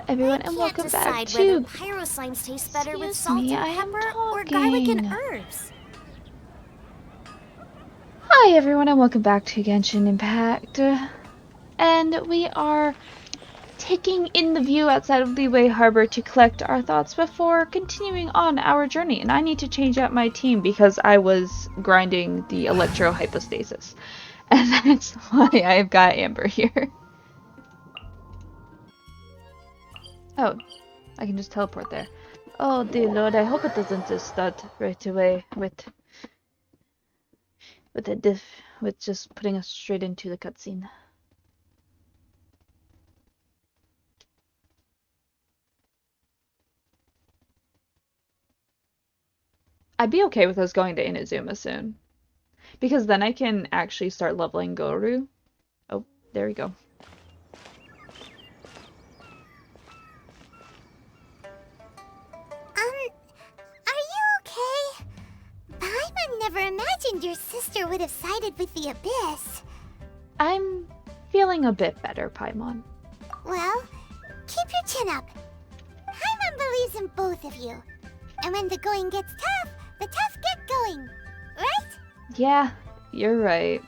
everyone, and welcome back to... Pyro slimes taste better with Excuse salt me, and I am pepper or garlic and talking. herbs. Hi everyone, and welcome back to Genshin Impact. And we are taking in the view outside of Leeway Harbor to collect our thoughts before continuing on our journey. And I need to change out my team because I was grinding the electro hypostasis. And that's why I've got Amber here. Oh, I can just teleport there. Oh dear lord, I hope it doesn't just start right away with just putting us straight into the cutscene. I'd be okay with us going to Inazuma soon. Because then I can actually start leveling Goru. Oh, there we go. Are you okay? Paimon never imagined your sister would have sided with the Abyss. I'm feeling a bit better, Paimon. Well, keep your chin up. Paimon believes in both of you. And when the going gets tough, the tough get going. Right? Yeah, you're right.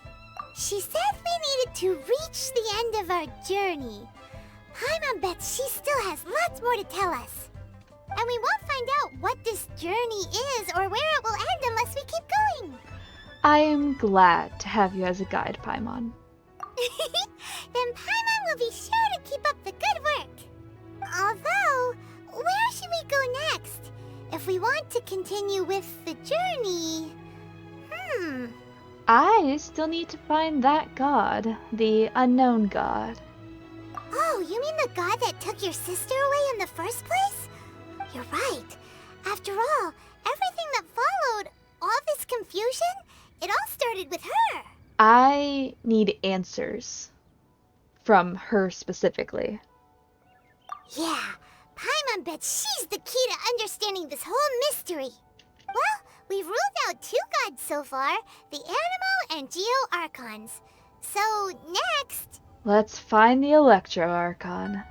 She said we needed to reach the end of our journey. Paimon bets she still has lots more to tell us. And we won't find out what this journey is or where it will end unless we keep going. I am glad to have you as a guide, Paimon. Then Paimon will be sure to keep up the good work. Although, where should we go next? If we want to continue with the journey... I still need to find that god, the unknown god. Oh, you mean the god that took your sister away in the first place? You're right. After all, everything that followed, all this confusion, it all started with her. I need answers from her specifically. Yeah, Paimon bets she's the key to understanding this whole mystery. Well, we've ruled out two gods so far, the Animo and Geo Archons. So, next... Let's find the Electro Archon.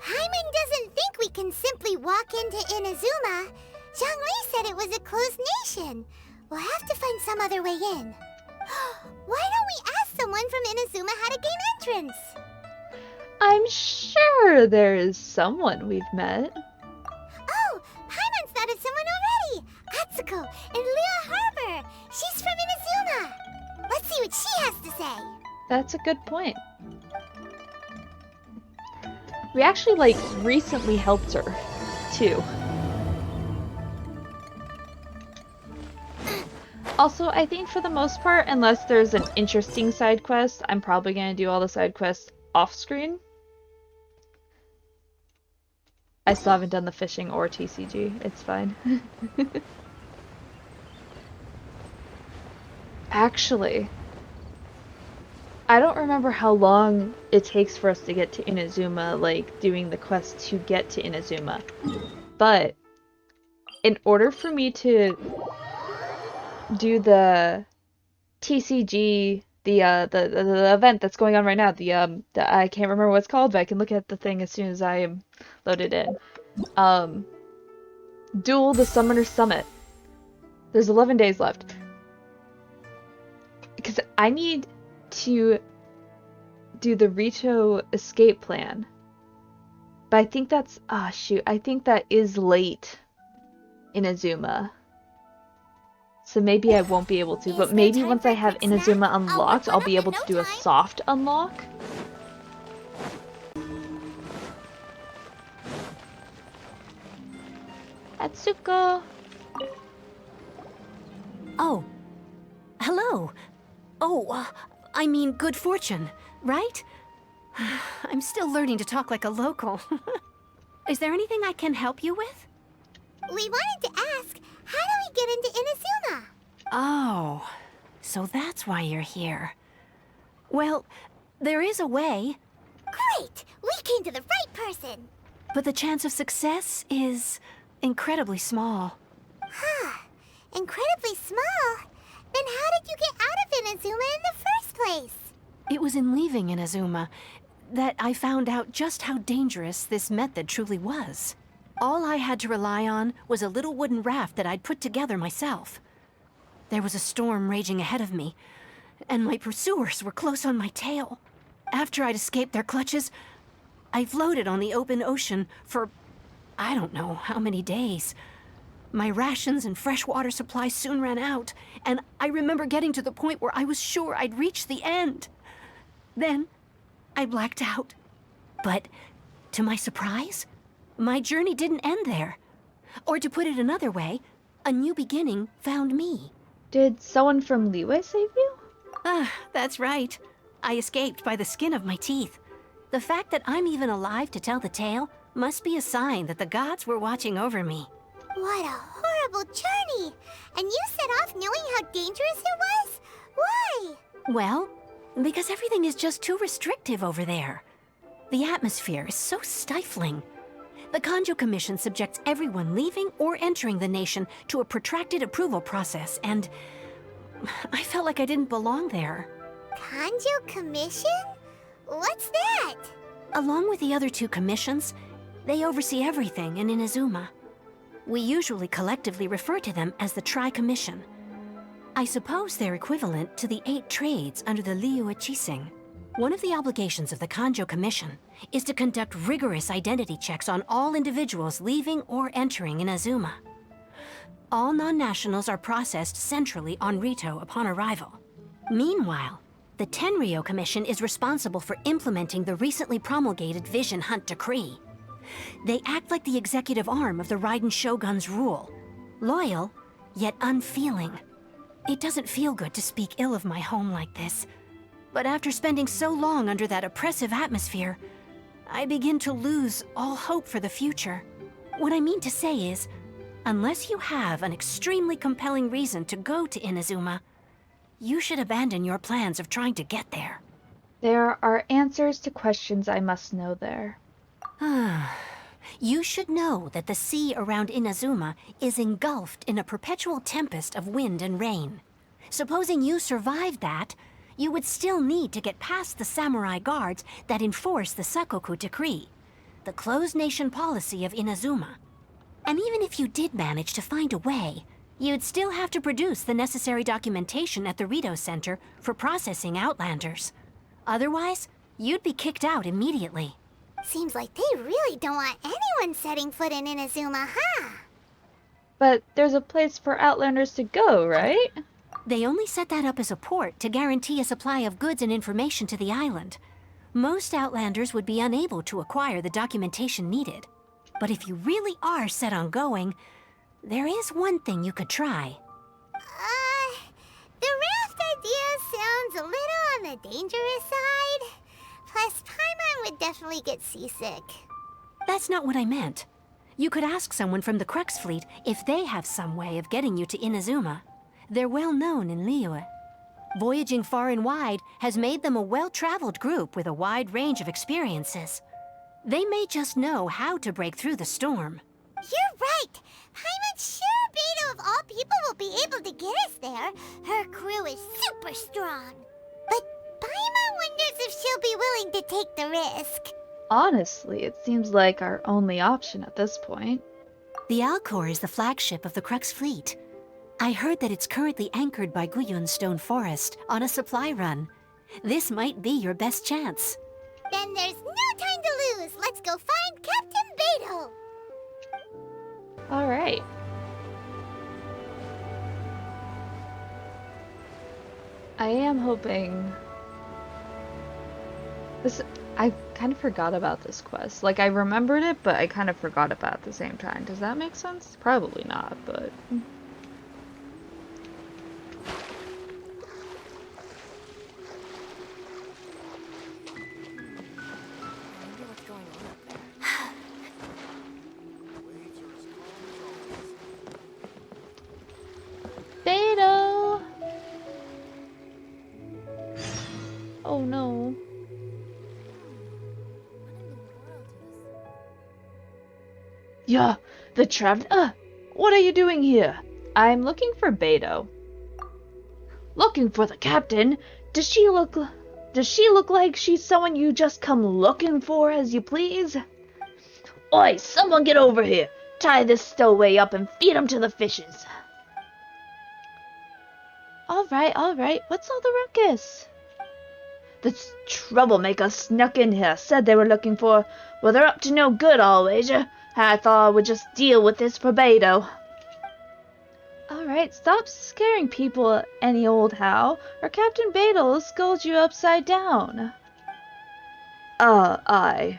Paimon doesn't think we can simply walk into Inazuma. Zhongli said it was a closed nation. We'll have to find some other way in. Why don't we ask someone from Inazuma how to gain entrance? I'm sure there is someone we've met. Oh, Paimon's thought of someone already. Atsuko in Liyue Harbor. She's from Inazuma. Let's see what she has to say. That's a good point. We actually, recently helped her, too. Also, I think for the most part, unless there's an interesting side quest, I'm probably going to do all the side quests off-screen. I still haven't done the fishing or TCG. It's fine. Actually, I don't remember how long it takes for us to get to Inazuma, doing the quest to get to Inazuma. But, in order for me to do the TCG, the event that's going on right now, I can't remember what it's called, but I can look at the thing as soon as I am loaded in. Duel the Summoner Summit. There's 11 days left. Because I need to do the Rito escape plan. But I think that's... Ah, shoot. I think that is late in Inazuma. So maybe I won't be able to. But maybe once I have Inazuma unlocked, I'll be able to do a soft unlock. Atsuko! Oh. Hello. Oh, I mean good fortune, right? I'm still learning to talk like a local. Is there anything I can help you with? We wanted to ask, how do we get into Inazuma? Oh, so that's why you're here. Well, there is a way. Great! We came to the right person! But the chance of success is incredibly small. Huh. Incredibly small? Then how did you get out of Inazuma in the first place? It was in leaving Inazuma. that I found out just how dangerous this method truly was. All I had to rely on was a little wooden raft that I'd put together myself. There was a storm raging ahead of me, and my pursuers were close on my tail. After I'd escaped their clutches, I floated on the open ocean for I don't know how many days. My rations and freshwater supply soon ran out, and I remember getting to the point where I was sure I'd reached the end. Then, I blacked out. But, to my surprise, my journey didn't end there. Or to put it another way, a new beginning found me. Did someone from Liyue save you? That's right. I escaped by the skin of my teeth. The fact that I'm even alive to tell the tale must be a sign that the gods were watching over me. What a horrible journey! And you set off knowing how dangerous it was? Why? Well, because everything is just too restrictive over there. The atmosphere is so stifling. The Kanjo Commission subjects everyone leaving or entering the nation to a protracted approval process, and I felt like I didn't belong there. Kanjo Commission? What's that? Along with the other two commissions, they oversee everything in Inazuma. We usually collectively refer to them as the Tri-Commission. I suppose they're equivalent to the 8 trades under the Liyue Chising. One of the obligations of the Kanjo Commission is to conduct rigorous identity checks on all individuals leaving or entering Inazuma. All non-nationals are processed centrally on Rito upon arrival. Meanwhile, the Tenryo Commission is responsible for implementing the recently promulgated Vision Hunt Decree. They act like the executive arm of the Raiden Shogun's rule. Loyal, yet unfeeling. It doesn't feel good to speak ill of my home like this. But after spending so long under that oppressive atmosphere, I begin to lose all hope for the future. What I mean to say is, unless you have an extremely compelling reason to go to Inazuma, you should abandon your plans of trying to get there. There are answers to questions I must know there. You should know that the sea around Inazuma is engulfed in a perpetual tempest of wind and rain. Supposing you survived that, you would still need to get past the samurai guards that enforce the Sakoku Decree, the closed nation policy of Inazuma. And even if you did manage to find a way, you'd still have to produce the necessary documentation at the Rito Center for processing Outlanders. Otherwise, you'd be kicked out immediately. Seems like they really don't want anyone setting foot in Inazuma, huh? But there's a place for Outlanders to go, right? They only set that up as a port to guarantee a supply of goods and information to the island. Most Outlanders would be unable to acquire the documentation needed. But if you really are set on going, there is one thing you could try. The raft idea sounds a little on the dangerous side. Plus, Paimon would definitely get seasick. That's not what I meant. You could ask someone from the Crux Fleet if they have some way of getting you to Inazuma. They're well known in Liyue. Voyaging far and wide has made them a well-traveled group with a wide range of experiences. They may just know how to break through the storm. You're right! Paimon's sure Beidou of all people will be able to get us there. Her crew is super strong. But Paimon wonders if she'll be willing to take the risk. Honestly, it seems like our only option at this point. The Alcor is the flagship of the Crux Fleet. I heard that it's currently anchored by Guyun Stone Forest on a supply run. This might be your best chance. Then there's no time to lose. Let's go find Captain Beidou. Alright. I am hoping... I kind of forgot about this quest. Like, I remembered it, but I kind of forgot about it at the same time. Does that make sense? Probably not, but... Beidou! Oh no. Yeah, the traveler. What are you doing here? I'm looking for Beidou. Looking for the captain? Does she look Does she look like she's someone you just come looking for as you please? Oi, someone get over here! Tie this stowaway up and feed him to the fishes! Alright, what's all the ruckus? The troublemakers snuck in here, said they were looking for... Well, they're up to no good, I'll wager. I thought I would just deal with this for Beidou. Alright, stop scaring people any old how, or Captain Beidou will scold you upside down. Aye.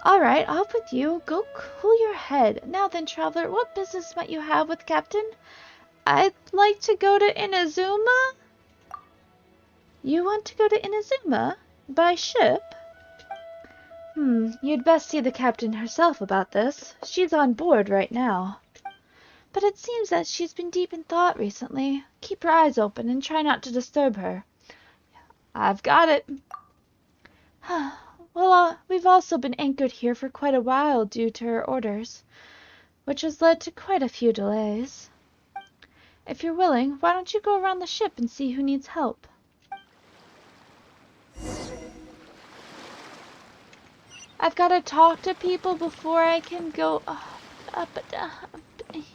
Alright, off with you. Go cool your head. Now then, traveler, what business might you have with Captain? I'd like to go to Inazuma? You want to go to Inazuma? By ship? You'd best see the captain herself about this. She's on board right now. But it seems that she's been deep in thought recently. Keep your eyes open and try not to disturb her. I've got it. Well, we've also been anchored here for quite a while due to her orders, which has led to quite a few delays. If you're willing, why don't you go around the ship and see who needs help? I've got to talk to people before I can go up and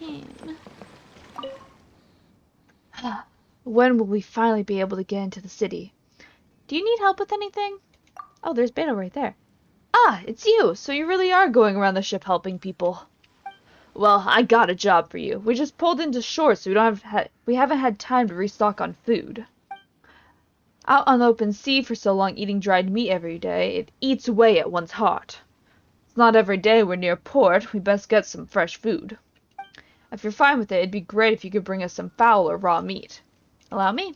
When will we finally be able to get into the city? Do you need help with anything? Oh, there's Beidou right there. Ah, it's you! So you really are going around the ship helping people. Well, I got a job for you. We just pulled into shore, so we haven't had time to restock on food. Out on the open sea for so long eating dried meat every day, it eats away at one's heart. It's not every day we're near port, we best get some fresh food. If you're fine with it, it'd be great if you could bring us some fowl or raw meat. Allow me?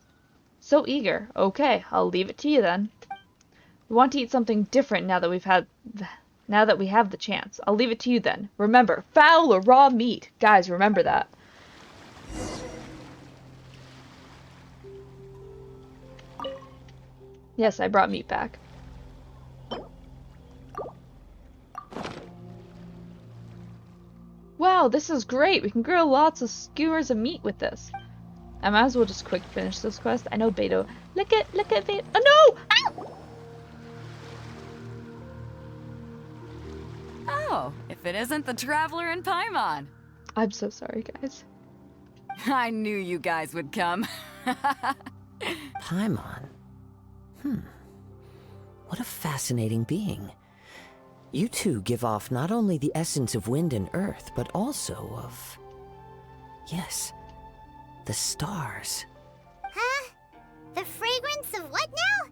So eager. Okay, I'll leave it to you then. We want to eat something different now that we have the chance. I'll leave it to you then. Remember, fowl or raw meat. Guys, remember that. Yes, I brought meat back. Wow, this is great. We can grill lots of skewers of meat with this. I might as well just quick finish this quest. I know Beidou. Look at Beidou. Oh no! Ow! Oh, if it isn't the Traveler and Paimon. I'm so sorry, guys. I knew you guys would come. Paimon? What a fascinating being. You two give off not only the essence of wind and earth, but also of... yes, the stars. Huh? The fragrance of what now?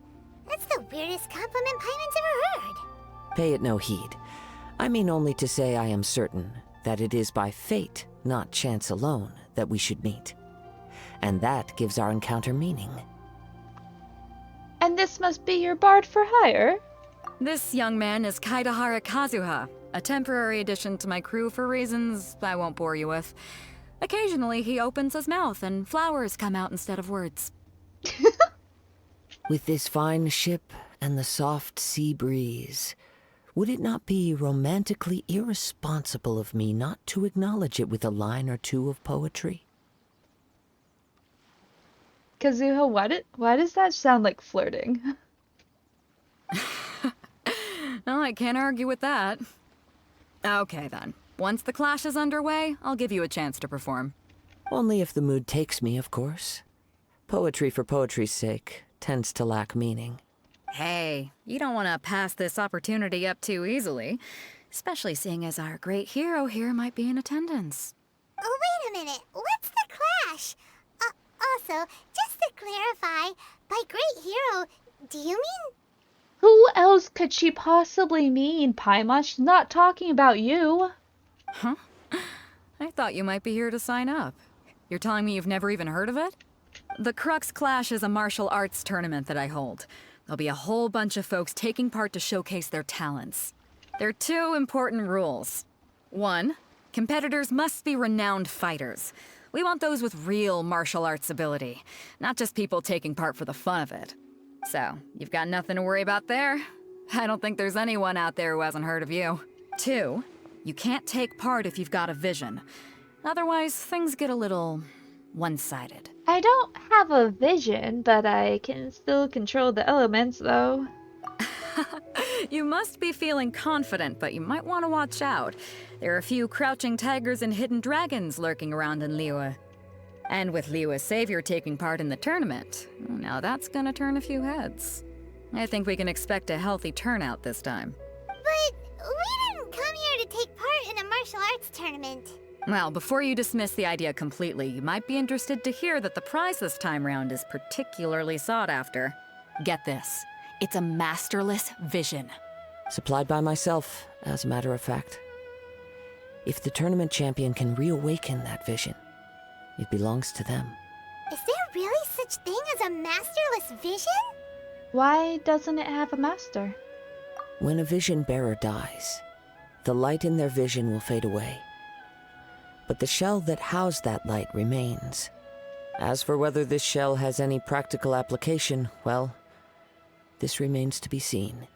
That's the weirdest compliment Paimon's ever heard. Pay it no heed. I mean only to say I am certain that it is by fate, not chance alone, that we should meet. And that gives our encounter meaning. And this must be your bard for hire? This young man is Kaidahara Kazuha, a temporary addition to my crew for reasons I won't bore you with. Occasionally he opens his mouth and flowers come out instead of words. With this fine ship and the soft sea breeze, would it not be romantically irresponsible of me not to acknowledge it with a line or two of poetry? Kazuha, why does that sound like flirting? Well, I can't argue with that. Okay then. Once the clash is underway, I'll give you a chance to perform. Only if the mood takes me, of course. Poetry for poetry's sake tends to lack meaning. Hey, you don't want to pass this opportunity up too easily, especially seeing as our great hero here might be in attendance. Oh, wait a minute. What's the clash? Also, just to clarify, by great hero, do you mean... Who else could she possibly mean, Paimon? She's not talking about you. Huh? I thought you might be here to sign up. You're telling me you've never even heard of it? The Crux Clash is a martial arts tournament that I hold. There'll be a whole bunch of folks taking part to showcase their talents. There are 2 important rules. 1, competitors must be renowned fighters. We want those with real martial arts ability, not just people taking part for the fun of it. So, you've got nothing to worry about there. I don't think there's anyone out there who hasn't heard of you. 2, you can't take part if you've got a vision. Otherwise, things get a little one-sided. I don't have a vision, but I can still control the elements, though. You must be feeling confident, but you might want to watch out. There are a few crouching tigers and hidden dragons lurking around in Liyue. And with Liyue's savior taking part in the tournament, now that's gonna turn a few heads. I think we can expect a healthy turnout this time. But we didn't come here to take part in a martial arts tournament. Well, before you dismiss the idea completely, you might be interested to hear that the prize this time round is particularly sought after. Get this. It's a masterless vision. Supplied by myself, as a matter of fact. If the tournament champion can reawaken that vision, it belongs to them. Is there really such thing as a masterless vision? Why doesn't it have a master? When a vision bearer dies, the light in their vision will fade away. But the shell that housed that light remains. As for whether this shell has any practical application, well, this remains to be seen.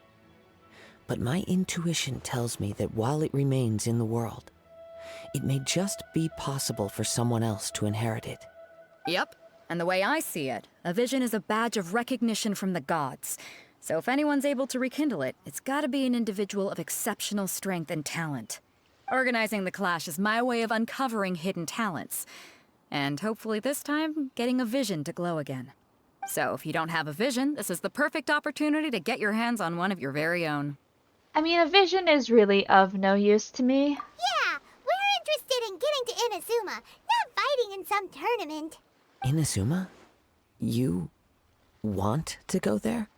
But my intuition tells me that while it remains in the world, it may just be possible for someone else to inherit it. Yep. And the way I see it, a vision is a badge of recognition from the gods. So if anyone's able to rekindle it, it's gotta be an individual of exceptional strength and talent. Organizing the clash is my way of uncovering hidden talents. And hopefully this time, getting a vision to glow again. So if you don't have a vision, this is the perfect opportunity to get your hands on one of your very own. I mean, a vision is really of no use to me. Yeah, we're interested in getting to Inazuma, not fighting in some tournament. Inazuma? You want to go there?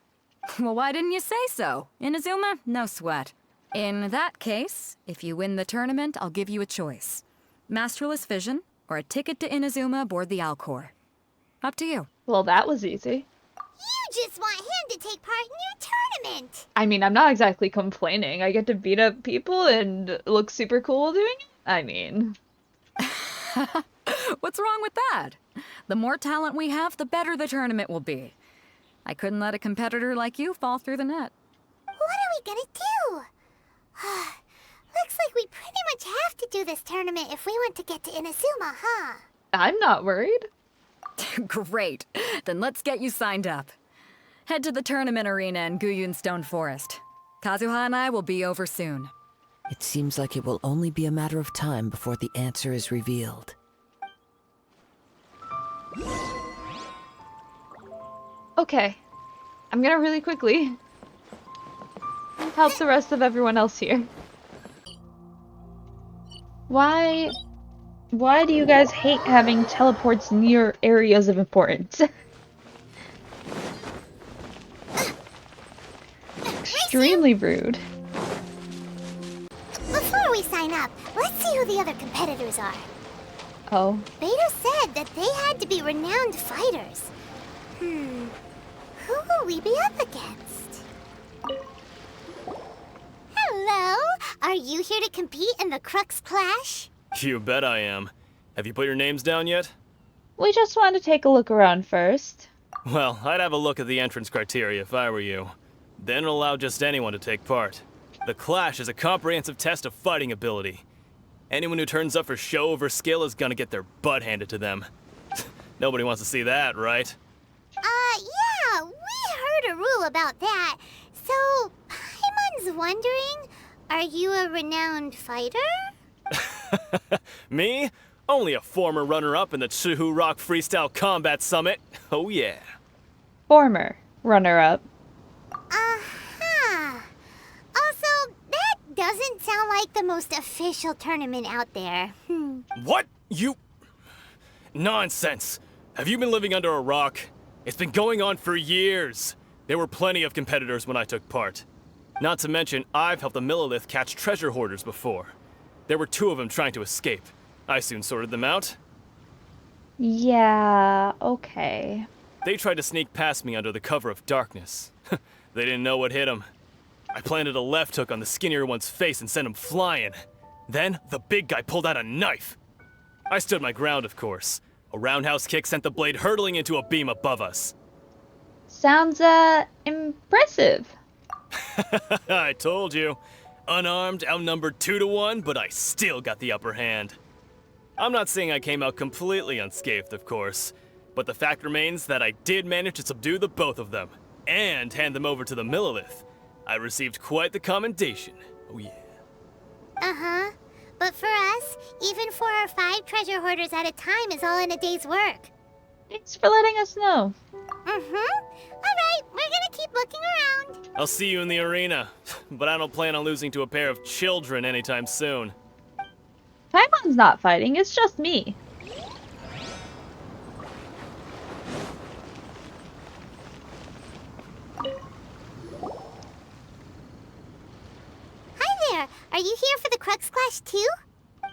Well, why didn't you say so? Inazuma? No sweat. In that case, if you win the tournament, I'll give you a choice. Masterless Vision, or a ticket to Inazuma aboard the Alcor. Up to you. Well, that was easy. You just want him to take part in your tournament. I mean, I'm not exactly complaining. I get to beat up people and look super cool doing it. I mean... What's wrong with that? The more talent we have, the better the tournament will be. I couldn't let a competitor like you fall through the net. What are we gonna do? Looks like we pretty much have to do this tournament if we want to get to Inazuma, huh? I'm not worried. Great. Then let's get you signed up. Head to the tournament arena in Guyun Stone Forest. Kazuha and I will be over soon. It seems like it will only be a matter of time before the answer is revealed. Okay. I'm gonna really quickly help the rest of everyone else here. Why do you guys hate having teleports near areas of importance? Extremely rude. Before we sign up, let's see who the other competitors are. Oh. Beidou said that they had to be renowned fighters. Who will we be up against? Hello? Are you here to compete in the Crux Clash? You bet I am. Have you put your names down yet? We just want to take a look around first. Well, I'd have a look at the entrance criteria if I were you. Then it'll allow just anyone to take part. The Clash is a comprehensive test of fighting ability. Anyone who turns up for show over skill is gonna get their butt handed to them. Nobody wants to see that, right? Yeah, we heard a rule about that. So, Paimon's wondering, are you a renowned fighter? Me? Only a former runner-up in the Chihu Rock Freestyle Combat Summit. Oh yeah. Former runner-up. Uh-huh. Also, that doesn't sound like the most official tournament out there. What? You... Nonsense. Have you been living under a rock? It's been going on for years. There were plenty of competitors when I took part. Not to mention, I've helped the Millilith catch treasure hoarders before. There were 2 of them trying to escape. I soon sorted them out. Yeah, okay. They tried to sneak past me under the cover of darkness. They didn't know what hit them. I planted a left hook on the skinnier one's face and sent him flying. Then, the big guy pulled out a knife. I stood my ground, of course. A roundhouse kick sent the blade hurtling into a beam above us. Sounds, impressive. I told you. Unarmed, outnumbered 2 to 1, but I still got the upper hand. I'm not saying I came out completely unscathed, of course, but the fact remains that I did manage to subdue the both of them, and hand them over to the Millilith. I received quite the commendation. Oh yeah. Uh-huh. But for us, even 4 or 5 treasure hoarders at a time is all in a day's work. Thanks for letting us know. Alright, we're gonna keep looking around. I'll see you in the arena, but I don't plan on losing to a pair of children anytime soon. Paimon's not fighting, it's just me. Hi there, are you here for the Crux Clash too?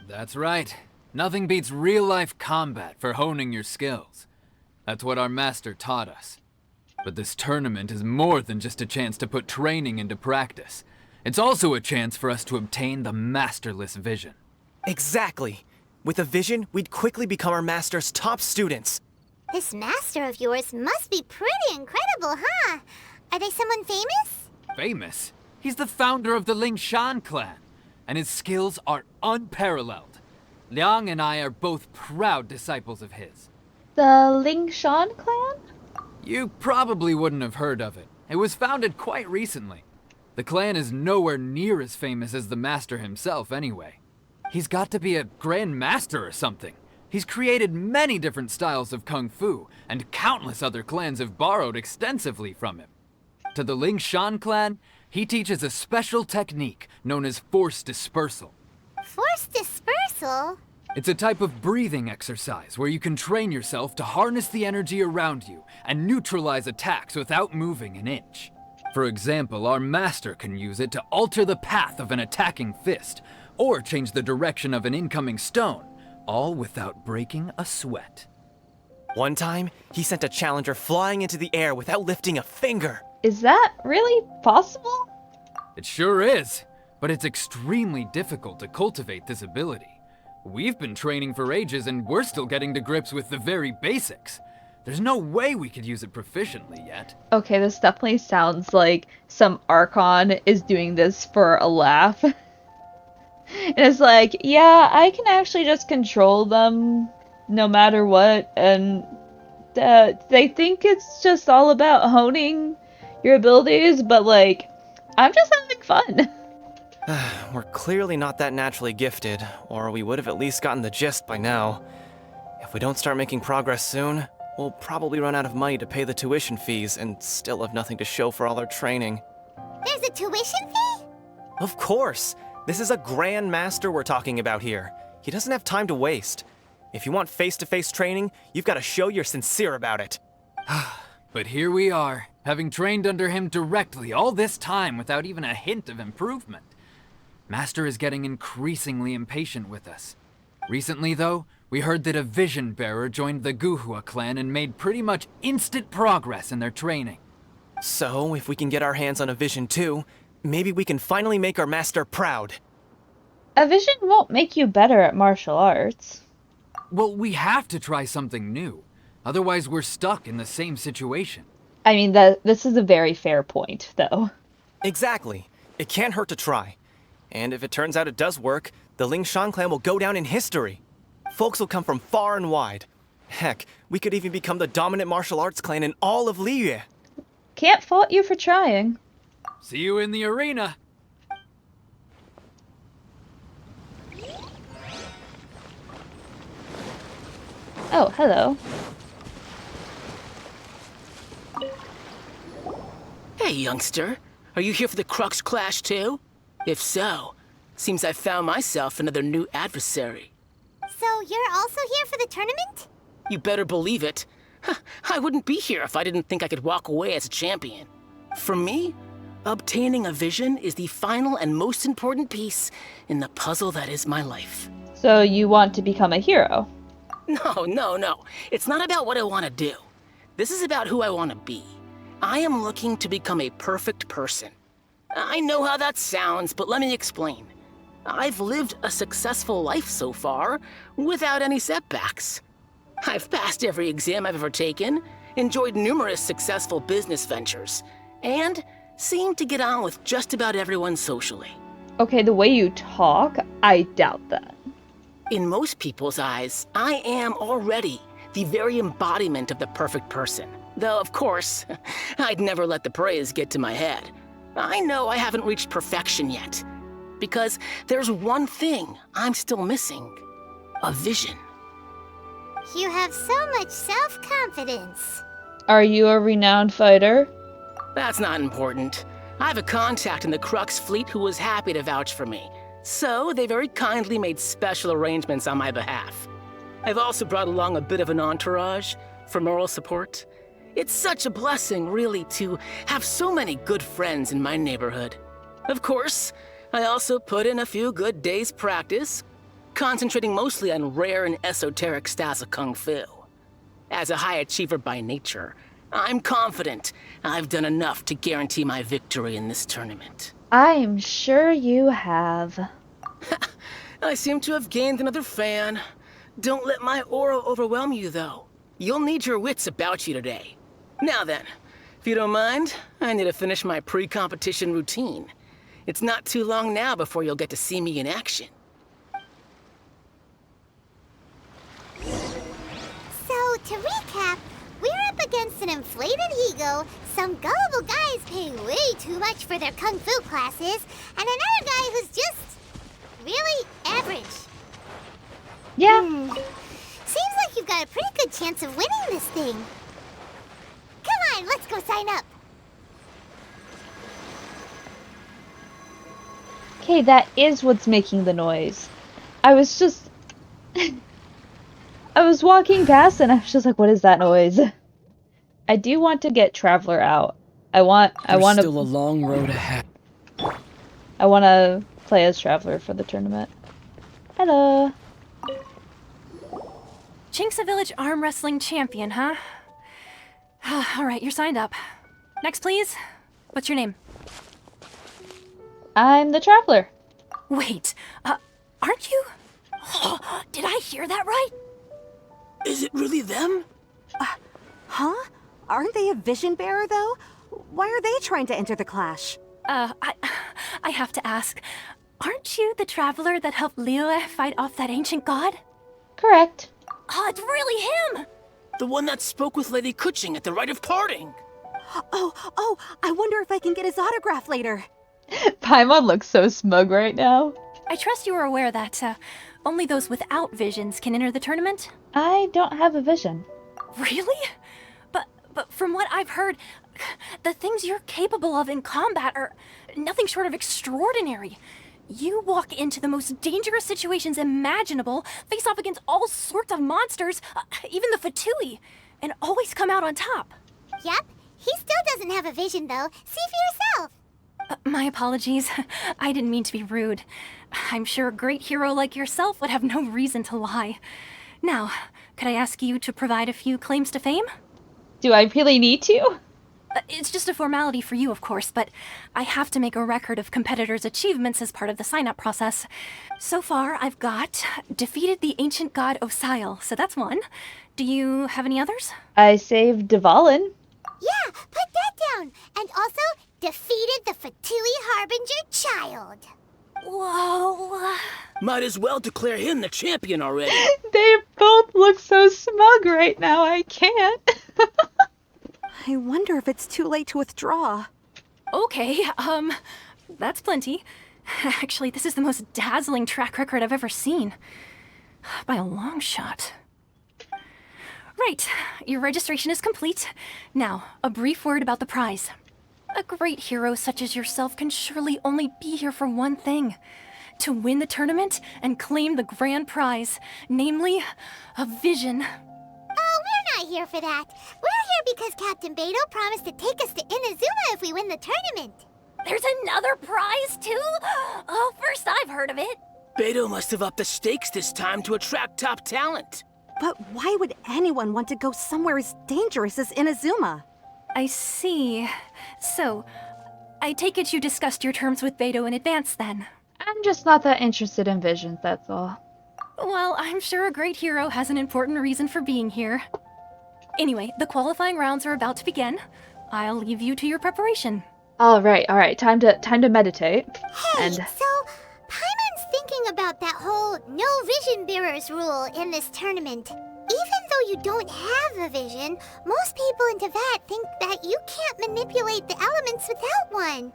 That's right. Nothing beats real-life combat for honing your skills. That's what our master taught us. But this tournament is more than just a chance to put training into practice. It's also a chance for us to obtain the masterless vision. Exactly. With a vision, we'd quickly become our master's top students. This master of yours must be pretty incredible, huh? Are they someone famous? Famous? He's the founder of the Lingshan clan, and his skills are unparalleled. Liang and I are both proud disciples of his. The Lingshan clan? You probably wouldn't have heard of it. It was founded quite recently. The clan is nowhere near as famous as the master himself anyway. He's got to be a grand master or something. He's created many different styles of kung fu, and countless other clans have borrowed extensively from him. To the Lingshan clan, he teaches a special technique known as force dispersal. Force dispersal? It's a type of breathing exercise where you can train yourself to harness the energy around you and neutralize attacks without moving an inch. For example, our master can use it to alter the path of an attacking fist, or change the direction of an incoming stone, all without breaking a sweat. One time, he sent a challenger flying into the air without lifting a finger. Is that really possible? It sure is, but it's extremely difficult to cultivate this ability. We've been training for ages and we're still getting to grips with the very basics. There's no way we could use it proficiently yet. Okay, this definitely sounds like some Archon is doing this for a laugh. And it's like, yeah, I can actually just control them no matter what, and they think it's just all about honing your abilities, but like, I'm just having fun. We're clearly not that naturally gifted, or we would have at least gotten the gist by now. If we don't start making progress soon, we'll probably run out of money to pay the tuition fees and still have nothing to show for all our training. There's a tuition fee? Of course! This is a grand master we're talking about here. He doesn't have time to waste. If you want face-to-face training, you've got to show you're sincere about it. But here we are, having trained under him directly all this time without even a hint of improvement. Master is getting increasingly impatient with us. Recently, though, we heard that a vision bearer joined the Guhua clan and made pretty much instant progress in their training. So, if we can get our hands on a vision too, maybe we can finally make our master proud. A vision won't make you better at martial arts. Well, we have to try something new. Otherwise, we're stuck in the same situation. I mean, this is a very fair point, though. Exactly. It can't hurt to try. And if it turns out it does work, the Lingshan clan will go down in history. Folks will come from far and wide. Heck, we could even become the dominant martial arts clan in all of Liyue. Can't fault you for trying. See you in the arena. Oh, hello. Hey, youngster. Are you here for the Crux Clash too? If so, seems I've found myself another new adversary. So you're also here for the tournament? You better believe it. I wouldn't be here if I didn't think I could walk away as a champion. For me, obtaining a vision is the final and most important piece in the puzzle that is my life. So you want to become a hero? No. It's not about what I want to do. This is about who I want to be. I am looking to become a perfect person. I know how that sounds, but let me explain. I've lived a successful life so far, without any setbacks. I've passed every exam I've ever taken, enjoyed numerous successful business ventures, and seemed to get on with just about everyone socially. Okay, the way you talk, I doubt that. In most people's eyes, I am already the very embodiment of the perfect person. Though, of course, I'd never let the praise get to my head. I know I haven't reached perfection yet, because there's one thing I'm still missing. A vision. You have so much self-confidence. Are you a renowned fighter? That's not important. I have a contact in the Crux fleet who was happy to vouch for me, so they very kindly made special arrangements on my behalf. I've also brought along a bit of an entourage for moral support. It's such a blessing, really, to have so many good friends in my neighborhood. Of course, I also put in a few good days' practice, concentrating mostly on rare and esoteric styles of Kung Fu. As a high achiever by nature, I'm confident I've done enough to guarantee my victory in this tournament. I'm sure you have. I seem to have gained another fan. Don't let my aura overwhelm you, though. You'll need your wits about you today. Now then, if you don't mind, I need to finish my pre-competition routine. It's not too long now before you'll get to see me in action. So, to recap, we're up against an inflated ego, some gullible guys paying way too much for their kung fu classes, and another guy who's just really average. Yeah. Seems like you've got a pretty good chance of winning this thing. Come on, let's go sign up. Okay, that is what's making the noise. I was just... I was walking past and I was just like, what is that noise? I do want to get Traveler out. I want There's to... still a long road ahead. I want to play as Traveler for the tournament. Hello. Chinksa Village arm wrestling champion, huh? Alright, you're signed up. Next, please. What's your name? I'm the Traveler. Wait, aren't you? Did I hear that right? Is it really them? Huh? Aren't they a vision bearer, though? Why are they trying to enter the clash? I have to ask. Aren't you the traveler that helped Liyue fight off that ancient god? Correct. Oh, it's really him! The one that spoke with Lady Kuching at the rite of parting. Oh, I wonder if I can get his autograph later. Paimon looks so smug right now. I trust you are aware that, only those without visions can enter the tournament? I don't have a vision. Really? But from what I've heard, the things you're capable of in combat are nothing short of extraordinary. You walk into the most dangerous situations imaginable, face off against all sorts of monsters, even the Fatui, and always come out on top. Yep, he still doesn't have a vision, though. See for yourself. My apologies. I didn't mean to be rude. I'm sure a great hero like yourself would have no reason to lie. Now, could I ask you to provide a few claims to fame? Do I really need to? It's just a formality for you, of course, but I have to make a record of competitors' achievements as part of the sign-up process. So far, I've got defeated the ancient god Osile, so that's one. Do you have any others? I saved Dvalin. Yeah, put that down. And also, defeated the Fatui Harbinger child. Whoa. Might as well declare him the champion already. They both look so smug right now, I can't. I wonder if it's too late to withdraw. Okay, that's plenty. Actually, this is the most dazzling track record I've ever seen. By a long shot. Right, your registration is complete. Now, a brief word about the prize. A great hero such as yourself can surely only be here for one thing. To win the tournament and claim the grand prize, namely, a vision. Oh, we're not here for that. We're here because Captain Beidou promised to take us to Inazuma if we win the tournament. There's another prize, too? Oh, first I've heard of it. Beidou must have upped the stakes this time to attract top talent. But why would anyone want to go somewhere as dangerous as Inazuma? I see. So, I take it you discussed your terms with Beidou in advance, then? I'm just not that interested in visions, that's all. Well, I'm sure a great hero has an important reason for being here. Anyway, the qualifying rounds are about to begin. I'll leave you to your preparation. All right. Time to meditate. Hey, And so Paimon's thinking about that whole no vision bearers rule in this tournament. Even though you don't have a vision, most people in Teyvat think that you can't manipulate the elements without one.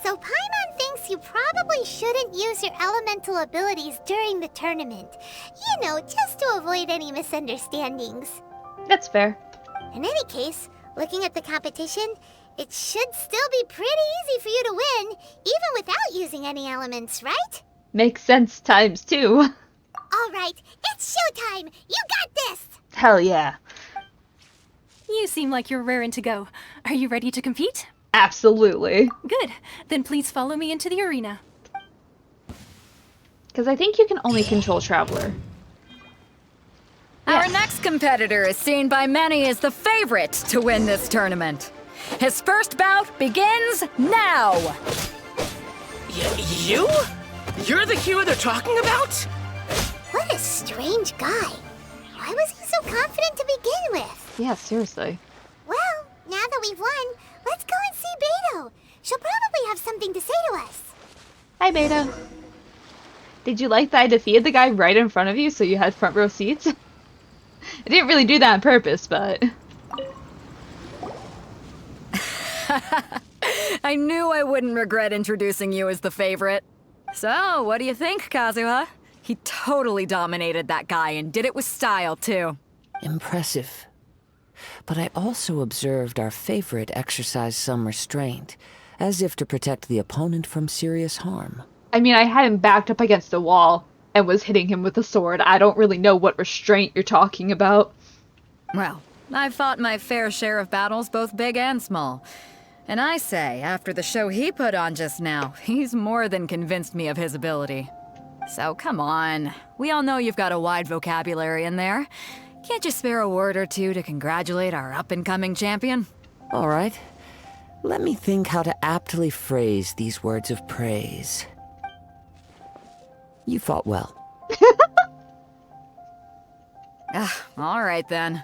So Paimon thinks you probably shouldn't use your elemental abilities during the tournament. You know, just to avoid any misunderstandings. That's fair. In any case, looking at the competition, it should still be pretty easy for you to win, even without using any elements, right? Makes sense times two. All right, it's showtime! You got this! Hell yeah. You seem like you're raring to go. Are you ready to compete? Absolutely. Good. Then please follow me into the arena. Because I think you can only control Traveler. Our next competitor is seen by many as the favorite to win this tournament. His first bout begins now! You? You're the hero they're talking about? What a strange guy. Why was he so confident to begin with? Yeah, seriously. Well, now that we've won, let's go and see Beidou. She'll probably have something to say to us. Hi, Beidou. Did you like that I defeated the guy right in front of you so you had front row seats? I didn't really do that on purpose, but... I knew I wouldn't regret introducing you as the favorite. So, what do you think, Kazuha? He totally dominated that guy and did it with style, too. Impressive. But I also observed our favorite exercise some restraint, as if to protect the opponent from serious harm. I mean, I had him backed up against the wall and was hitting him with a sword. I don't really know what restraint you're talking about. Well, I've fought my fair share of battles, both big and small. And I say, after the show he put on just now, he's more than convinced me of his ability. So come on, we all know you've got a wide vocabulary in there. Can't you spare a word or two to congratulate our up-and-coming champion? All right. Let me think how to aptly phrase these words of praise. You fought well. All right then.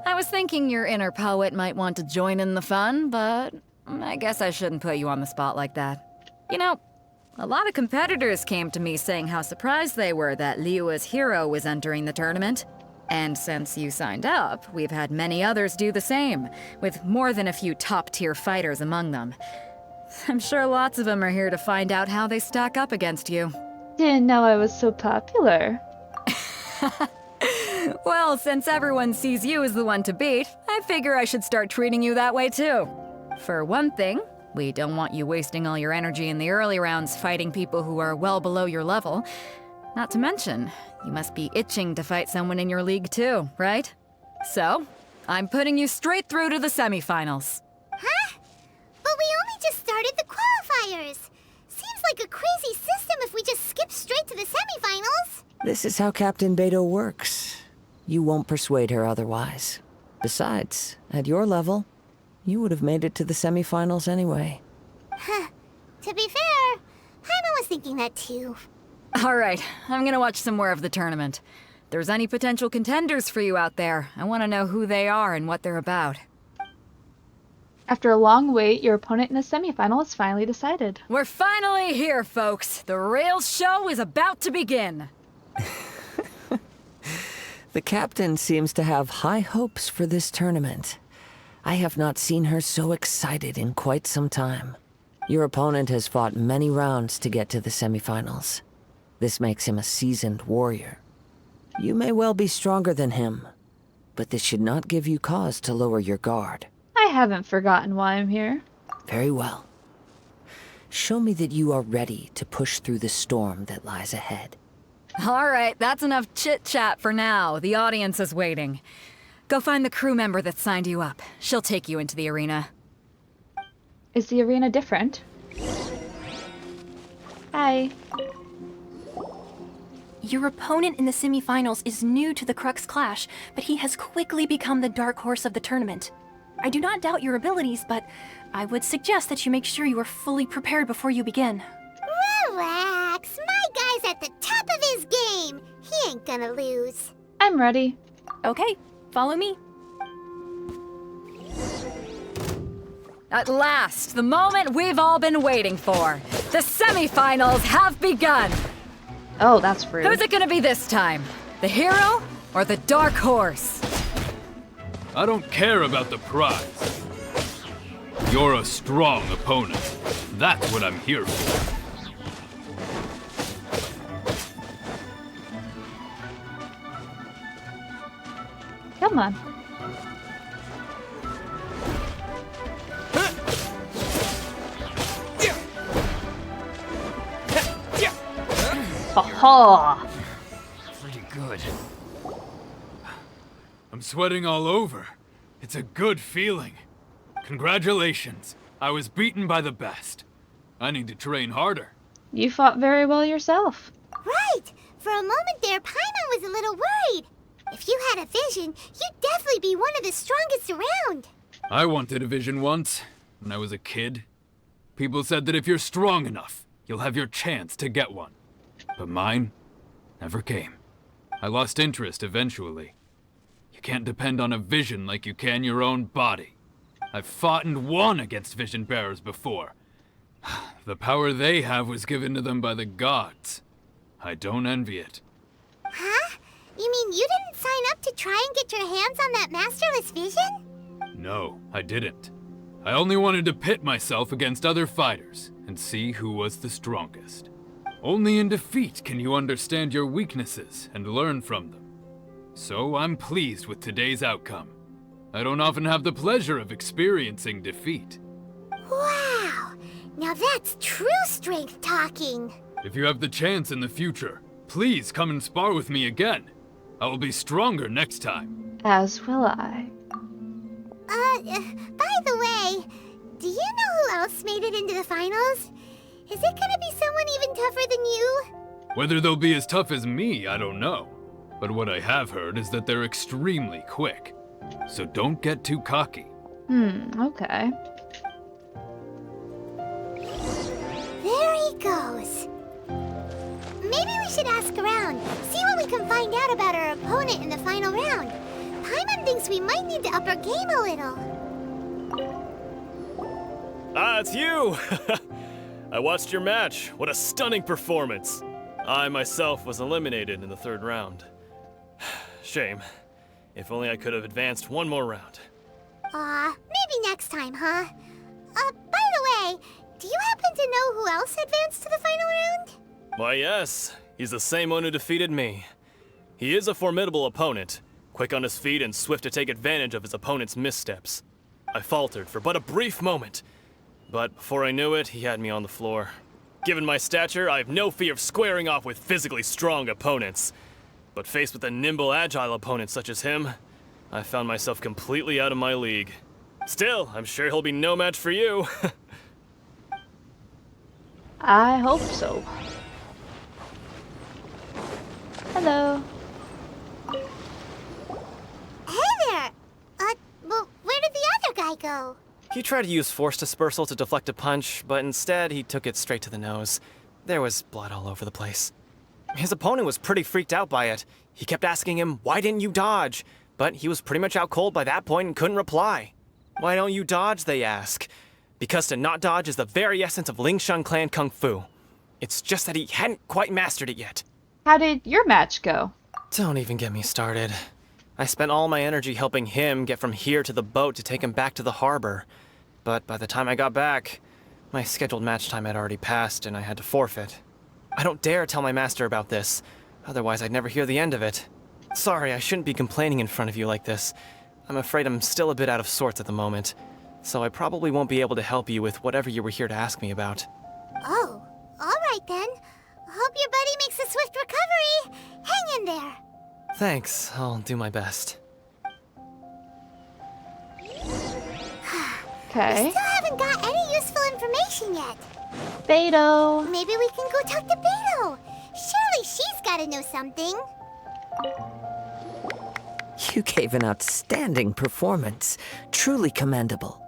I was thinking your inner poet might want to join in the fun, but I guess I shouldn't put you on the spot like that. You know, a lot of competitors came to me saying how surprised they were that Liyue's hero was entering the tournament. And since you signed up, we've had many others do the same, with more than a few top-tier fighters among them. I'm sure lots of them are here to find out how they stack up against you. Didn't know I was so popular. Well, since everyone sees you as the one to beat, I figure I should start treating you that way too. For one thing, we don't want you wasting all your energy in the early rounds fighting people who are well below your level. Not to mention, you must be itching to fight someone in your league too, right? So, I'm putting you straight through to the semifinals. Huh? But we only just started the qualifiers. Seems like a crazy system if we just skip straight to the semifinals. This is how Captain Beidou works. You won't persuade her otherwise. Besides, at your level, you would have made it to the semifinals anyway. Huh. To be fair, Paimon was thinking that too. Alright, I'm gonna watch some more of the tournament. If there's any potential contenders for you out there, I want to know who they are and what they're about. After a long wait, your opponent in the semifinal is finally decided. We're finally here, folks! The real show is about to begin! The captain seems to have high hopes for this tournament. I have not seen her so excited in quite some time. Your opponent has fought many rounds to get to the semifinals. This makes him a seasoned warrior. You may well be stronger than him, but this should not give you cause to lower your guard. I haven't forgotten why I'm here. Very well. Show me that you are ready to push through the storm that lies ahead. Alright, that's enough chit-chat for now. The audience is waiting. Go find the crew member that signed you up. She'll take you into the arena. Is the arena different? Hi. Your opponent in the semifinals is new to the Crux Clash, but he has quickly become the dark horse of the tournament. I do not doubt your abilities, but I would suggest that you make sure you are fully prepared before you begin. Relax, my guy's at the top of his game. He ain't gonna lose. I'm ready. Okay, follow me. At last, the moment we've all been waiting for. The semifinals have begun! Oh, that's rude. Who's it gonna be this time? The hero or the dark horse? I don't care about the prize. You're a strong opponent. That's what I'm here for. Come on. Ha Pretty good. I'm sweating all over. It's a good feeling. Congratulations. I was beaten by the best. I need to train harder. You fought very well yourself. Right! For a moment there, Paimon was a little worried. If you had a vision, you'd definitely be one of the strongest around. I wanted a vision once, when I was a kid. People said that if you're strong enough, you'll have your chance to get one. But mine never came. I lost interest eventually. You can't depend on a vision like you can your own body. I've fought and won against vision bearers before. The power they have was given to them by the gods. I don't envy it. Huh? You mean you didn't sign up to try and get your hands on that masterless vision? No, I didn't. I only wanted to pit myself against other fighters and see who was the strongest. Only in defeat can you understand your weaknesses and learn from them. So I'm pleased with today's outcome. I don't often have the pleasure of experiencing defeat. Wow! Now that's true strength talking. If you have the chance in the future, please come and spar with me again. I will be stronger next time. As will I. By the way, do you know who else made it into the finals? Is it gonna be someone even tougher than you? Whether they'll be as tough as me, I don't know. But what I have heard is that they're extremely quick. So don't get too cocky. Okay. There he goes. Maybe we should ask around, see what we can find out about our opponent in the final round. Paimon thinks we might need to up our game a little. Ah, it's you! I watched your match. What a stunning performance. I myself was eliminated in the third round. Shame. If only I could have advanced one more round. Maybe next time, huh? By the way, do you happen to know who else advanced to the final round? Why, yes. He's the same one who defeated me. He is a formidable opponent, quick on his feet and swift to take advantage of his opponent's missteps. I faltered for but a brief moment, but before I knew it, he had me on the floor. Given my stature, I have no fear of squaring off with physically strong opponents. But faced with a nimble, agile opponent such as him, I found myself completely out of my league. Still, I'm sure he'll be no match for you. I hope so. Hello. Hey there! Well, where did the other guy go? He tried to use force dispersal to deflect a punch, but instead he took it straight to the nose. There was blood all over the place. His opponent was pretty freaked out by it. He kept asking him, "Why didn't you dodge?" But he was pretty much out cold by that point and couldn't reply. "Why don't you dodge?" they ask. Because to not dodge is the very essence of Lingsheng clan kung fu. It's just that he hadn't quite mastered it yet. How did your match go? Don't even get me started. I spent all my energy helping him get from here to the boat to take him back to the harbor. But by the time I got back, my scheduled match time had already passed and I had to forfeit. I don't dare tell my master about this, otherwise I'd never hear the end of it. Sorry, I shouldn't be complaining in front of you like this. I'm afraid I'm still a bit out of sorts at the moment, so I probably won't be able to help you with whatever you were here to ask me about. Oh, alright then. Hope your buddy makes a swift recovery. Hang in there. Thanks, I'll do my best. Okay. We still haven't got any useful information yet. Beidou. Maybe we can go talk to Beidou. Surely she's gotta know something. You gave an outstanding performance. Truly commendable.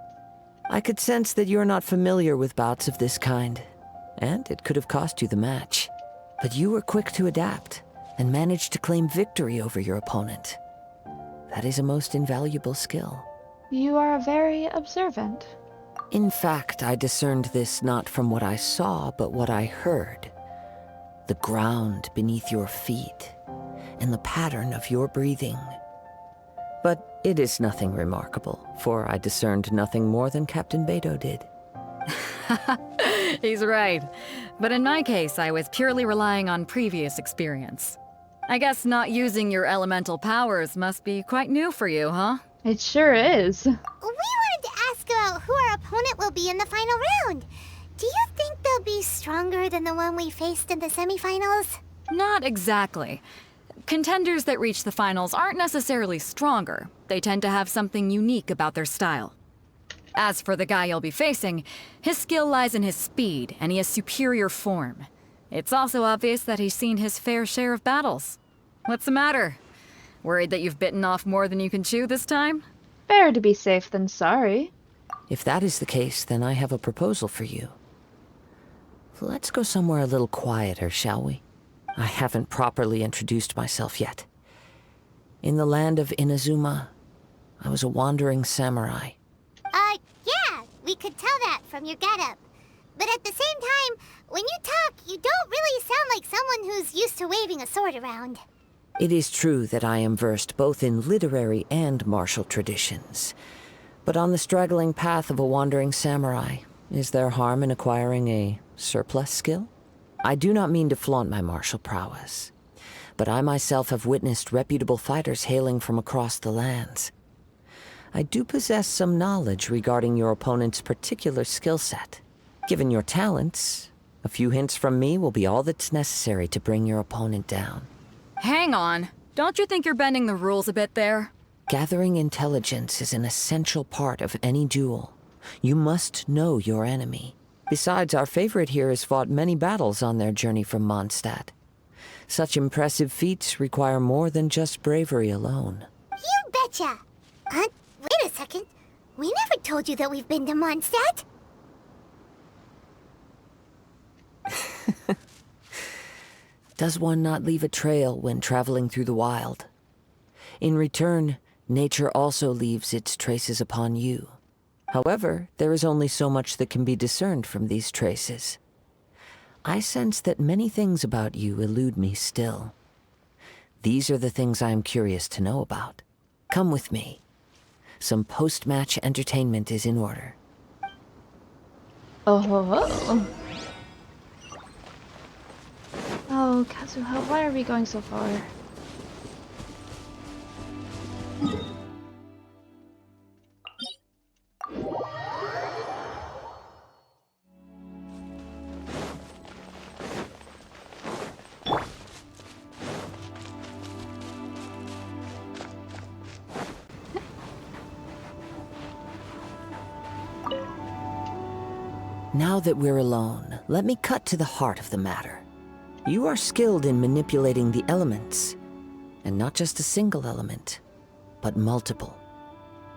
I could sense that you're not familiar with bouts of this kind, and it could have cost you the match. But you were quick to adapt and managed to claim victory over your opponent. That is a most invaluable skill. You are very observant. In fact, I discerned this not from what I saw, but what I heard. the ground beneath your feet, and the pattern of your breathing. But it is nothing remarkable, for I discerned nothing more than Captain Beidou did. He's right. But in my case, I was purely relying on previous experience. I guess not using your elemental powers must be quite new for you, huh? It sure is. We wanted to ask about who our opponent will be in the final round. Do you think they'll be stronger than the one we faced in the semifinals? Not exactly. Contenders that reach the finals aren't necessarily stronger. They tend to have something unique about their style. As for the guy you'll be facing, his skill lies in his speed, and he has superior form. It's also obvious that he's seen his fair share of battles. What's the matter? Worried that you've bitten off more than you can chew this time? Better to be safe than sorry. If that is the case, then I have a proposal for you. Let's go somewhere a little quieter, shall we? I haven't properly introduced myself yet. In the land of Inazuma, I was a wandering samurai. Yeah, we could tell that from your getup. But at the same time, when you talk, you don't really sound like someone who's used to waving a sword around. It is true that I am versed both in literary and martial traditions. But on the straggling path of a wandering samurai, is there harm in acquiring a surplus skill? I do not mean to flaunt my martial prowess, but I myself have witnessed reputable fighters hailing from across the lands. I do possess some knowledge regarding your opponent's particular skill set. Given your talents, a few hints from me will be all that's necessary to bring your opponent down. Hang on. Don't you think you're bending the rules a bit there? Gathering intelligence is an essential part of any duel. You must know your enemy. Besides, our favorite here has fought many battles on their journey from Mondstadt. Such impressive feats require more than just bravery alone. You betcha! Wait a second. We never told you that we've been to Mondstadt. Does one not leave a trail when traveling through the wild? In return, nature also leaves its traces upon you. However, there is only so much that can be discerned from these traces. I sense that many things about you elude me still. These are the things I am curious to know about. Come with me. Some post-match entertainment is in order. Oh ho ho. Oh, Kazuha, why are we going so far? Now that we're alone, let me cut to the heart of the matter. You are skilled in manipulating the elements, and not just a single element, but multiple.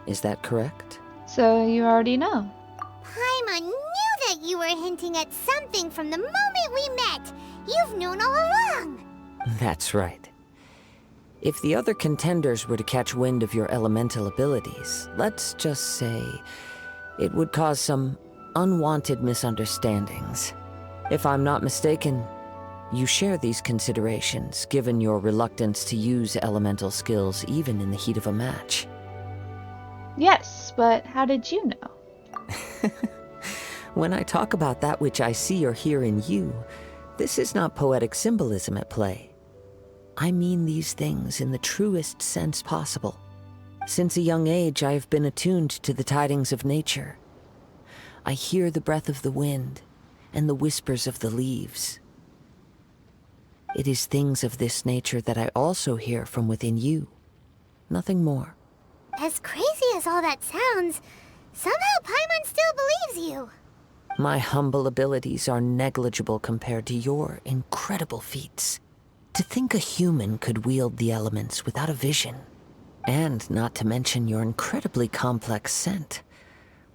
Is that correct? So you already know. Paimon knew that you were hinting at something from the moment we met. You've known all along. That's right. If the other contenders were to catch wind of your elemental abilities, let's just say it would cause some unwanted misunderstandings. If I'm not mistaken, you share these considerations, given your reluctance to use elemental skills even in the heat of a match. Yes, but how did you know? When I talk about that which I see or hear in you, this is not poetic symbolism at play. I mean these things in the truest sense possible. Since a young age, I have been attuned to the tidings of nature. I hear the breath of the wind and the whispers of the leaves. It is things of this nature that I also hear from within you. Nothing more. As crazy as all that sounds, somehow Paimon still believes you. My humble abilities are negligible compared to your incredible feats. To think a human could wield the elements without a vision. And not to mention your incredibly complex scent,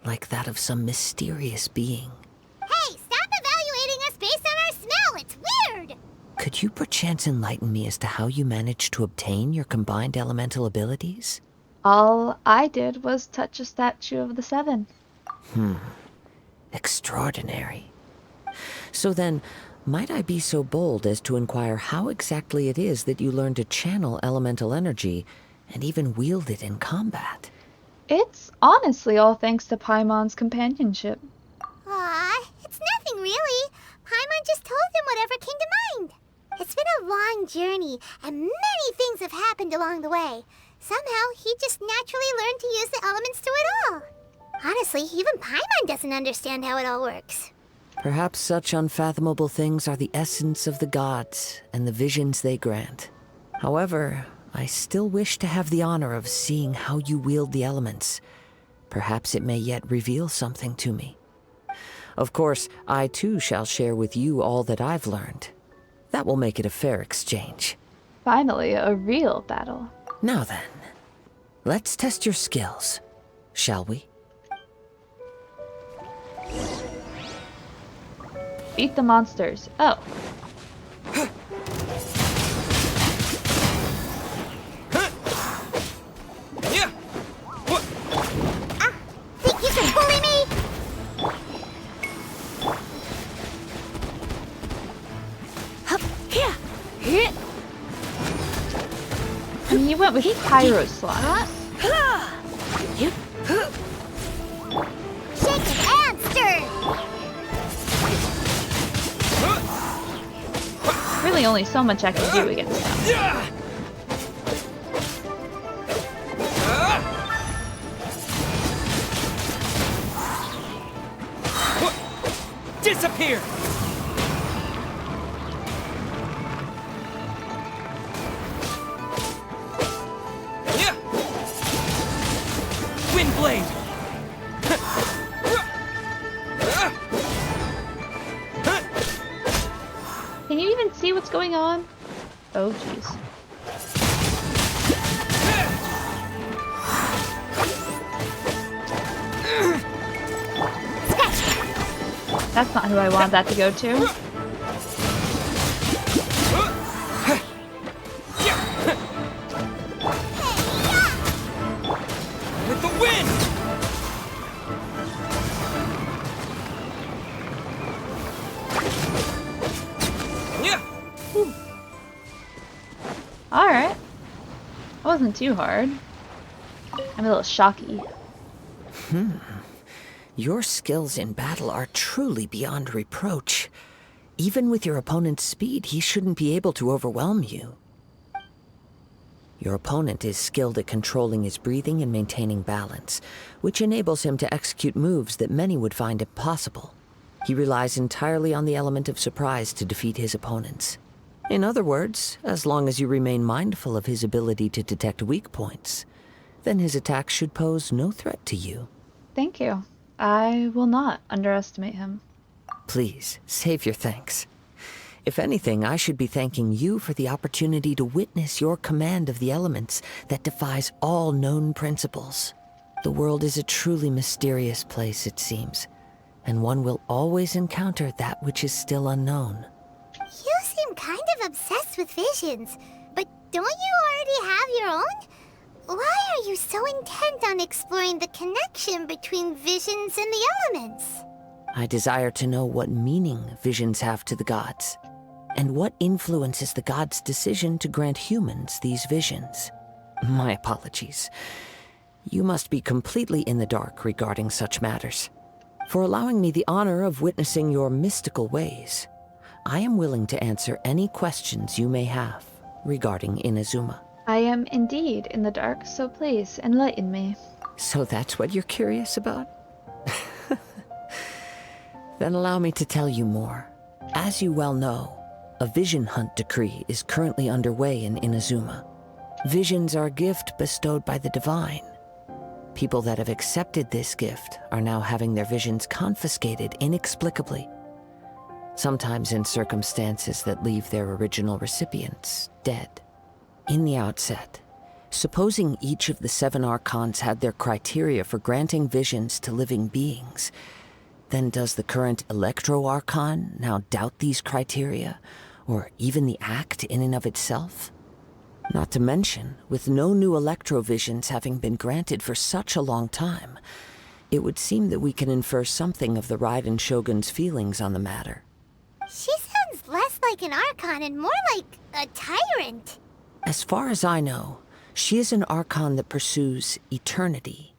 like that of some mysterious being. Hey, stop evaluating us based on our smell! It's weird! Could you perchance enlighten me as to how you managed to obtain your combined elemental abilities? All I did was touch a statue of the Seven. Extraordinary. So then, might I be so bold as to inquire how exactly it is that you learn to channel elemental energy and even wield it in combat? It's honestly all thanks to Paimon's companionship. Aw, it's nothing really. Paimon just told him whatever came to mind. It's been a long journey, and many things have happened along the way. Somehow, he just naturally learned to use the elements through it all. Honestly, even Paimon doesn't understand how it all works. Perhaps such unfathomable things are the essence of the gods and the visions they grant. However, I still wish to have the honor of seeing how you wield the elements. Perhaps it may yet reveal something to me. Of course, I too shall share with you all that I've learned. That will make it a fair exchange. Finally, a real battle. Now then, let's test your skills, shall we? Beat the monsters. Oh. Think you can bully me? I mean, you went with Pyro Slot. Shaken and stirred. Really only so much I can do against them. Disappear! Windblade! Can you even see what's going on? Oh, jeez. That's not who I wanted that to go to. With the wind! Alright. That wasn't too hard. I'm a little shocky. Your skills in battle are truly beyond reproach. Even with your opponent's speed, he shouldn't be able to overwhelm you. Your opponent is skilled at controlling his breathing and maintaining balance, which enables him to execute moves that many would find impossible. He relies entirely on the element of surprise to defeat his opponents. In other words, as long as you remain mindful of his ability to detect weak points, then his attacks should pose no threat to you. Thank you. I will not underestimate him. Please, save your thanks. If anything, I should be thanking you for the opportunity to witness your command of the elements that defies all known principles. The world is a truly mysterious place, it seems, and one will always encounter that which is still unknown. You seem kind of obsessed with visions, but don't you already have your own? Why are you so intent on exploring the connection between visions and the elements? I desire to know what meaning visions have to the gods, and what influences the gods' decision to grant humans these visions. My apologies. You must be completely in the dark regarding such matters. For allowing me the honor of witnessing your mystical ways, I am willing to answer any questions you may have regarding Inazuma. I am indeed in the dark, so please enlighten me. So that's what you're curious about? Then allow me to tell you more. As you well know, a vision hunt decree is currently underway in Inazuma. Visions are a gift bestowed by the divine. People that have accepted this gift are now having their visions confiscated inexplicably, sometimes in circumstances that leave their original recipients dead. In the outset, supposing each of the 7 archons had their criteria for granting visions to living beings, then does the current Electro-Archon now doubt these criteria, or even the act in and of itself? Not to mention, with no new Electro-Visions having been granted for such a long time, it would seem that we can infer something of the Raiden Shogun's feelings on the matter. She sounds like an Archon and more like a tyrant. As far as I know, she is an Archon that pursues eternity.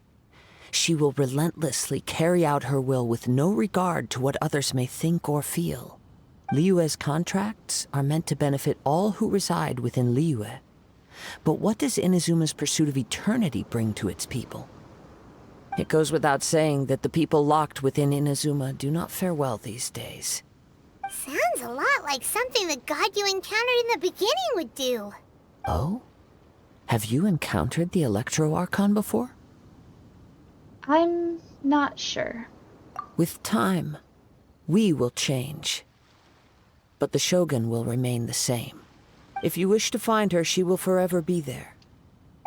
She will relentlessly carry out her will with no regard to what others may think or feel. Liyue's contracts are meant to benefit all who reside within Liyue. But what does Inazuma's pursuit of eternity bring to its people? It goes without saying that the people locked within Inazuma do not fare well these days. Sounds a lot like something the god you encountered in the beginning would do. Oh? Have you encountered the Electro Archon before? I'm not sure. With time, we will change. But the Shogun will remain the same. If you wish to find her, she will forever be there.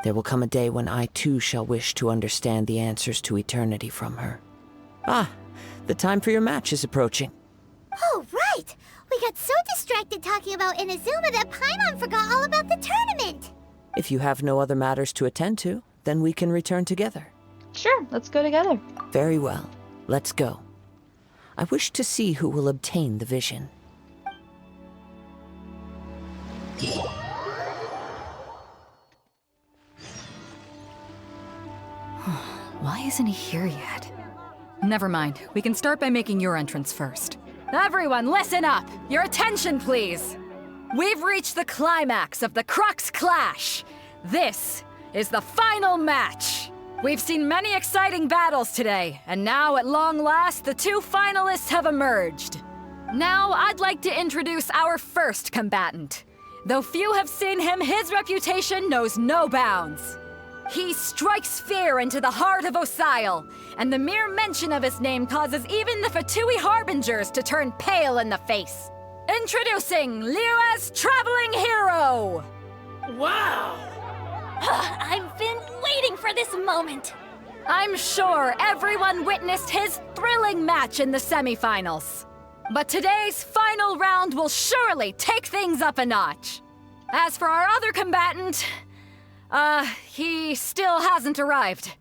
There will come a day when I too shall wish to understand the answers to eternity from her. Ah, the time for your match is approaching. Oh, right! We got so distracted talking about Inazuma that Paimon forgot all about the tournament! If you have no other matters to attend to, then we can return together. Sure, let's go together. Very well. Let's go. I wish to see who will obtain the vision. Why isn't he here yet? Never mind. We can start by making your entrance first. Everyone, listen up! Your attention, please! We've reached the climax of the Crux Clash! This is the final match! We've seen many exciting battles today, and now, at long last, the two finalists have emerged. Now, I'd like to introduce our first combatant. Though few have seen him, his reputation knows no bounds. He strikes fear into the heart of Osile, and the mere mention of his name causes even the Fatui Harbingers to turn pale in the face. Introducing Liyue's traveling hero! Wow! I've been waiting for this moment. I'm sure everyone witnessed his thrilling match in the semifinals. But today's final round will surely take things up a notch. As for our other combatant, he still hasn't arrived.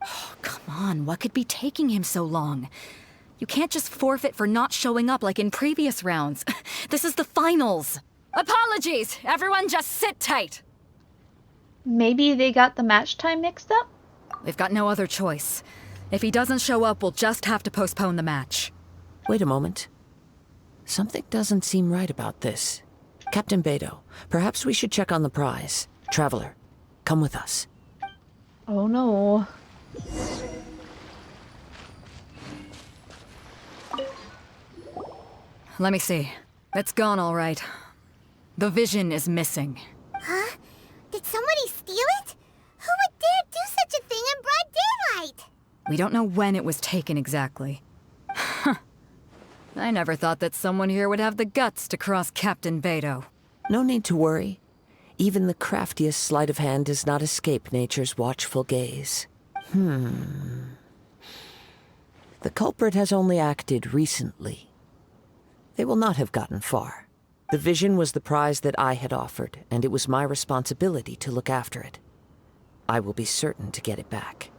Oh, come on, what could be taking him so long? You can't just forfeit for not showing up like in previous rounds. This is the finals. Apologies, everyone just sit tight. Maybe they got the match time mixed up? We've got no other choice. If he doesn't show up, we'll just have to postpone the match. Wait a moment. Something doesn't seem right about this. Captain Beidou, perhaps we should check on the prize. Traveler, come with us. Oh no. Let me see. It's gone all right. The vision is missing. Huh? Did somebody steal it? Who would dare do such a thing in broad daylight? We don't know when it was taken exactly. I never thought that someone here would have the guts to cross Captain Beidou. No need to worry. Even the craftiest sleight of hand does not escape nature's watchful gaze. The culprit has only acted recently. They will not have gotten far. The vision was the prize that I had offered, and it was my responsibility to look after it. I will be certain to get it back.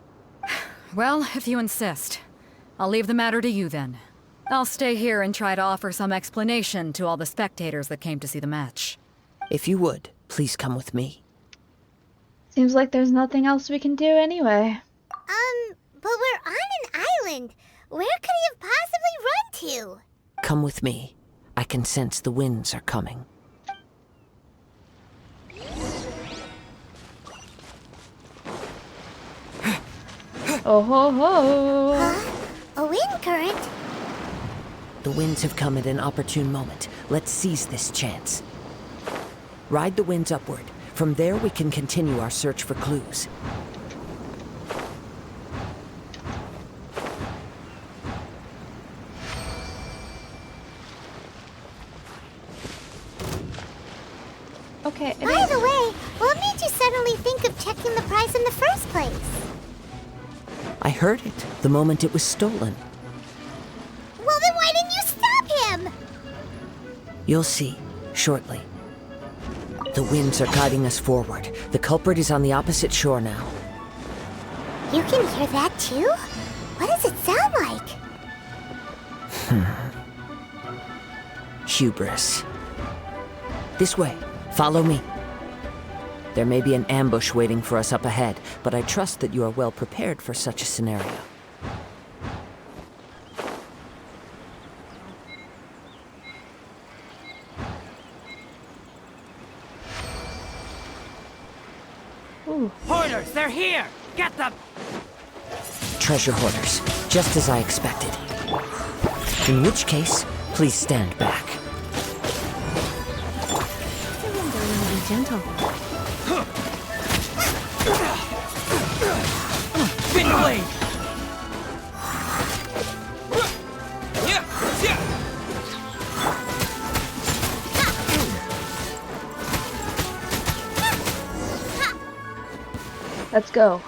Well, if you insist. I'll leave the matter to you then. I'll stay here and try to offer some explanation to all the spectators that came to see the match. If you would, please come with me. Seems like there's nothing else we can do anyway. But we're on an island. Where could he have possibly run to? Come with me. I can sense the winds are coming. Oh ho ho! Huh? A wind current? The winds have come at an opportune moment. Let's seize this chance. Ride the winds upward. From there we can continue our search for clues. Okay. By the way, what made you suddenly think of checking the prize in the first place? I heard it the moment it was stolen. Well, then why didn't you stop him? You'll see, shortly. The winds are guiding us forward. The culprit is on the opposite shore now. You can hear that too? What does it sound like? Hubris. This way. Follow me. There may be an ambush waiting for us up ahead, but I trust that you are well prepared for such a scenario. Ooh. Hoarders, they're here! Get them! Treasure hoarders, just as I expected. In which case, please stand back. Be gentle. Wind blade! Let's go.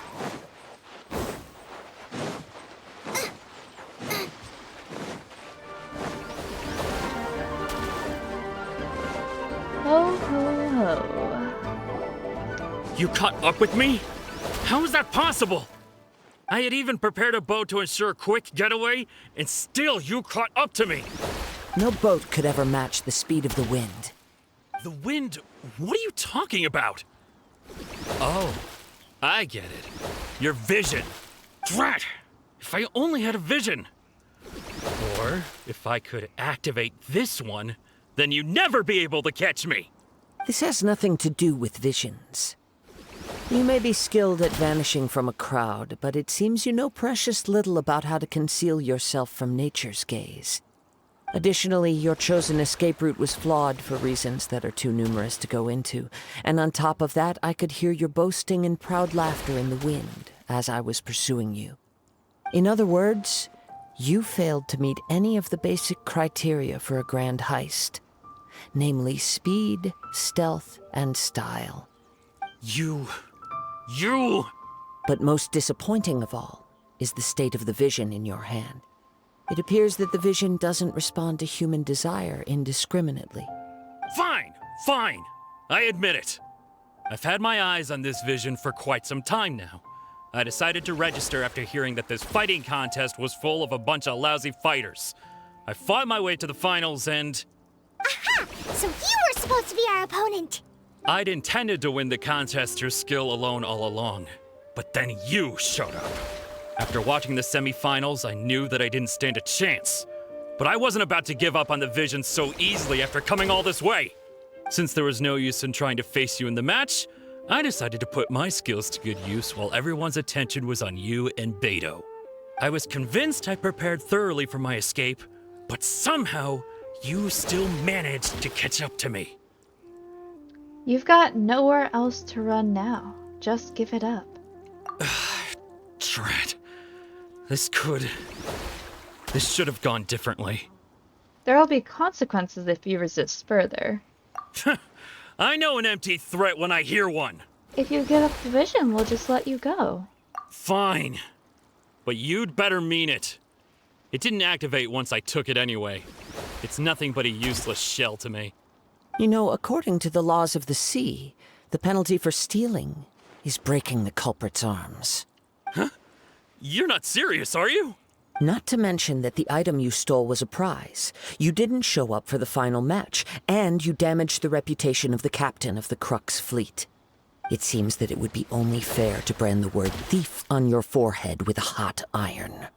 Ho, ho, ho. You caught up with me? How is that possible? I had even prepared a boat to ensure a quick getaway, and still you caught up to me. No boat could ever match the speed of the wind. The wind? What are you talking about? Oh, I get it. Your vision. Drat! If I only had a vision. Or if I could activate this one, then you'd never be able to catch me. This has nothing to do with visions. You may be skilled at vanishing from a crowd, but it seems you know precious little about how to conceal yourself from nature's gaze. Additionally, your chosen escape route was flawed for reasons that are too numerous to go into, and on top of that, I could hear your boasting and proud laughter in the wind as I was pursuing you. In other words, you failed to meet any of the basic criteria for a grand heist, namely speed, stealth, and style. You... But most disappointing of all is the state of the vision in your hand. It appears that the vision doesn't respond to human desire indiscriminately. Fine, fine. I admit it. I've had my eyes on this vision for quite some time now. I decided to register after hearing that this fighting contest was full of a bunch of lousy fighters. I fought my way to the finals and... Aha! So you were supposed to be our opponent! I'd intended to win the contest through skill alone all along. But then you showed up. After watching the semifinals, I knew that I didn't stand a chance. But I wasn't about to give up on the vision so easily after coming all this way. Since there was no use in trying to face you in the match, I decided to put my skills to good use while everyone's attention was on you and Beidou. I was convinced I prepared thoroughly for my escape, but somehow you still managed to catch up to me. You've got nowhere else to run now. Just give it up. Drat. This should have gone differently. There'll be consequences if you resist further. I know an empty threat when I hear one. If you give up the vision, we'll just let you go. Fine. But you'd better mean it. It didn't activate once I took it anyway. It's nothing but a useless shell to me. You know, according to the laws of the sea, the penalty for stealing is breaking the culprit's arms. Huh? You're not serious, are you? Not to mention that the item you stole was a prize. You didn't show up for the final match, and you damaged the reputation of the captain of the Crux fleet. It seems that it would be only fair to brand the word thief on your forehead with a hot iron.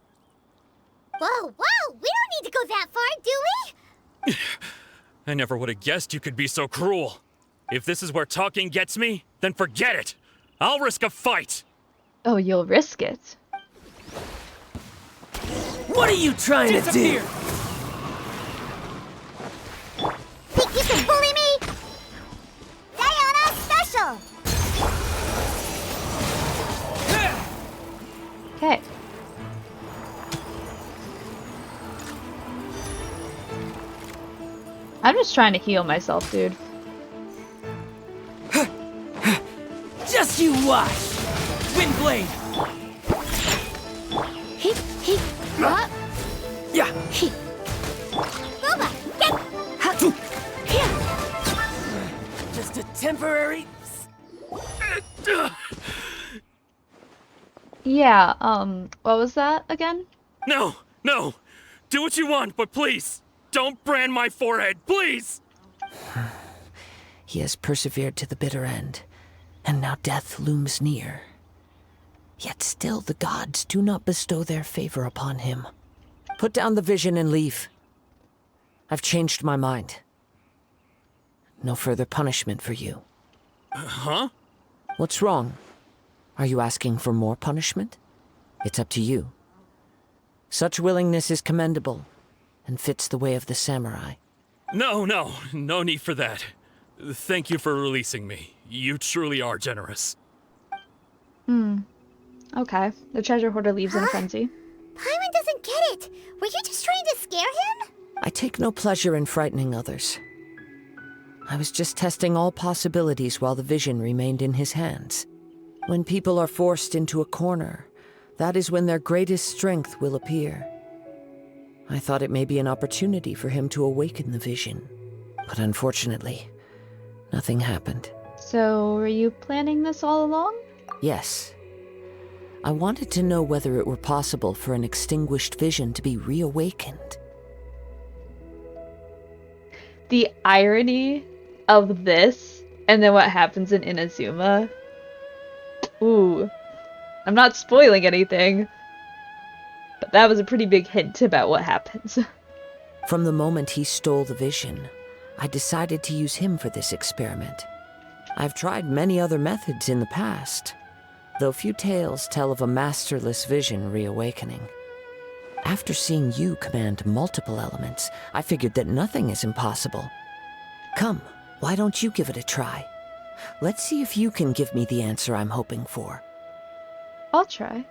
Whoa, whoa! We don't need to go that far, do we? I never would have guessed you could be so cruel. If this is where talking gets me, then forget it. I'll risk a fight. Oh, you'll risk it. What are you trying to do? Think you can bully me? Diana Special! Okay. I'm just trying to heal myself, dude. Just you watch! Windblade! What? Yeah! Booba, get... Just a temporary... Yeah, what was that again? No, no. Do what you want, but please, don't brand my forehead, please! He has persevered to the bitter end, and now death looms near. Yet still the gods do not bestow their favor upon him. Put down the vision and leave. I've changed my mind. No further punishment for you. Huh? What's wrong? Are you asking for more punishment? It's up to you. Such willingness is commendable, and fits the way of the samurai. No need for that. Thank you for releasing me. You truly are generous. Okay. The treasure hoarder leaves in a frenzy. Paimon doesn't get it. Were you just trying to scare him? I take no pleasure in frightening others. I was just testing all possibilities while the vision remained in his hands. When people are forced into a corner, that is when their greatest strength will appear. I thought it may be an opportunity for him to awaken the vision. But unfortunately, nothing happened. So, were you planning this all along? Yes. I wanted to know whether it were possible for an extinguished vision to be reawakened. The irony of this, and then what happens in Inazuma. Ooh. I'm not spoiling anything, but that was a pretty big hint about what happens. From the moment he stole the vision, I decided to use him for this experiment. I've tried many other methods in the past, though few tales tell of a masterless vision reawakening. After seeing you command multiple elements, I figured that nothing is impossible. Come, why don't you give it a try? Let's see if you can give me the answer I'm hoping for. I'll try.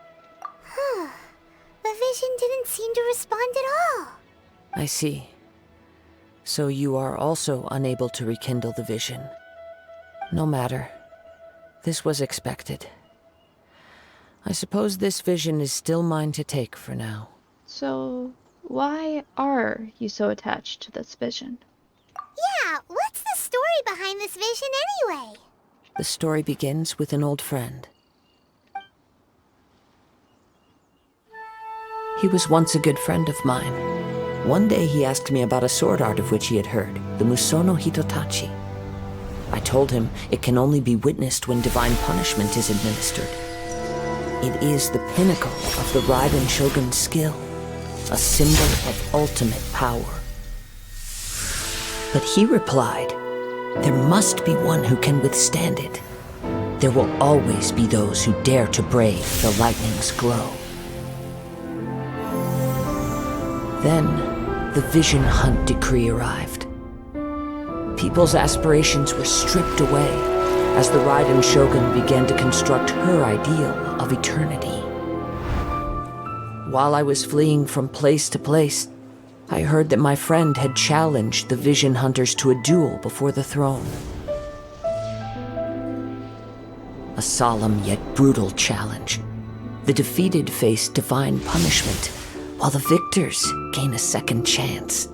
The vision didn't seem to respond at all. I see. So you are also unable to rekindle the vision. No matter. This was expected. I suppose this vision is still mine to take for now. So, why are you so attached to this vision? Yeah, what's the story behind this vision anyway? The story begins with an old friend. He was once a good friend of mine. One day he asked me about a sword art of which he had heard, the Musono Hitotachi. I told him it can only be witnessed when divine punishment is administered. It is the pinnacle of the Raiden Shogun's skill, a symbol of ultimate power. But he replied, there must be one who can withstand it. There will always be those who dare to brave the lightning's glow. Then, the Vision Hunt decree arrived. People's aspirations were stripped away as the Raiden Shogun began to construct her ideal of eternity. While I was fleeing from place to place, I heard that my friend had challenged the Vision Hunters to a duel before the throne. A solemn yet brutal challenge. The defeated face divine punishment, while the victors gain a second chance.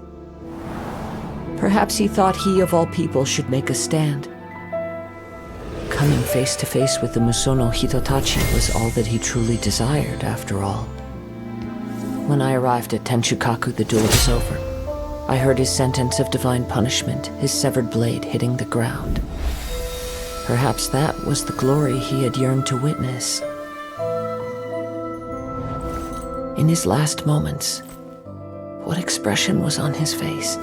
Perhaps he thought he of all people should make a stand. Coming face to face with the Musono Hitotachi was all that he truly desired, after all. When I arrived at Tenshukaku, the duel was over. I heard his sentence of divine punishment, his severed blade hitting the ground. Perhaps that was the glory he had yearned to witness. In his last moments, what expression was on his face?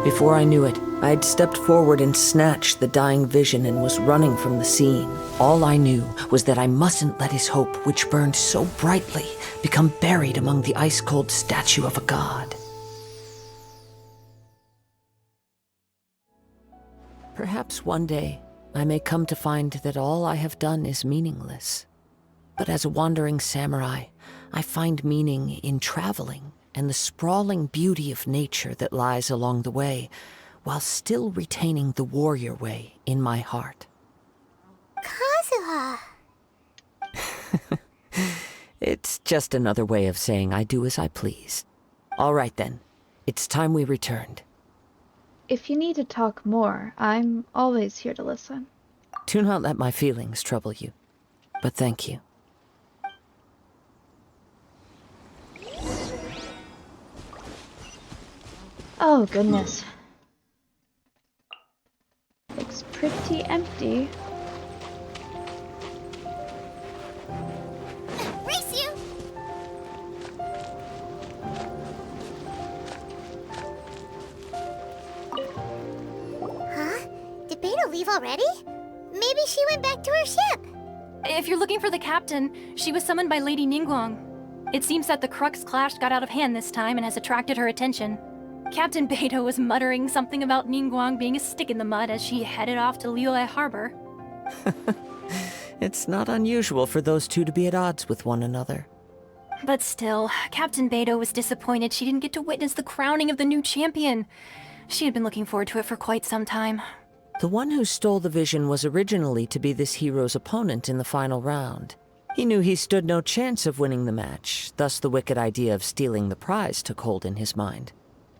Before I knew it, I had stepped forward and snatched the dying vision and was running from the scene. All I knew was that I mustn't let his hope, which burned so brightly, become buried among the ice-cold statue of a god. Perhaps one day, I may come to find that all I have done is meaningless. But as a wandering samurai, I find meaning in traveling and the sprawling beauty of nature that lies along the way, while still retaining the warrior way in my heart. Kazuha! It's just another way of saying I do as I please. All right then, it's time we returned. If you need to talk more, I'm always here to listen. Do not let my feelings trouble you, but thank you. Oh, goodness. pretty empty. Race you! Huh? Did Beidou leave already? Maybe she went back to her ship. If you're looking for the captain, she was summoned by Lady Ningguang. It seems that the Crux clash got out of hand this time and has attracted her attention. Captain Beidou was muttering something about Ningguang being a stick in the mud as she headed off to Liyue Harbor. It's not unusual for those two to be at odds with one another. But still, Captain Beidou was disappointed she didn't get to witness the crowning of the new champion. She had been looking forward to it for quite some time. The one who stole the vision was originally to be this hero's opponent in the final round. He knew he stood no chance of winning the match, thus the wicked idea of stealing the prize took hold in his mind.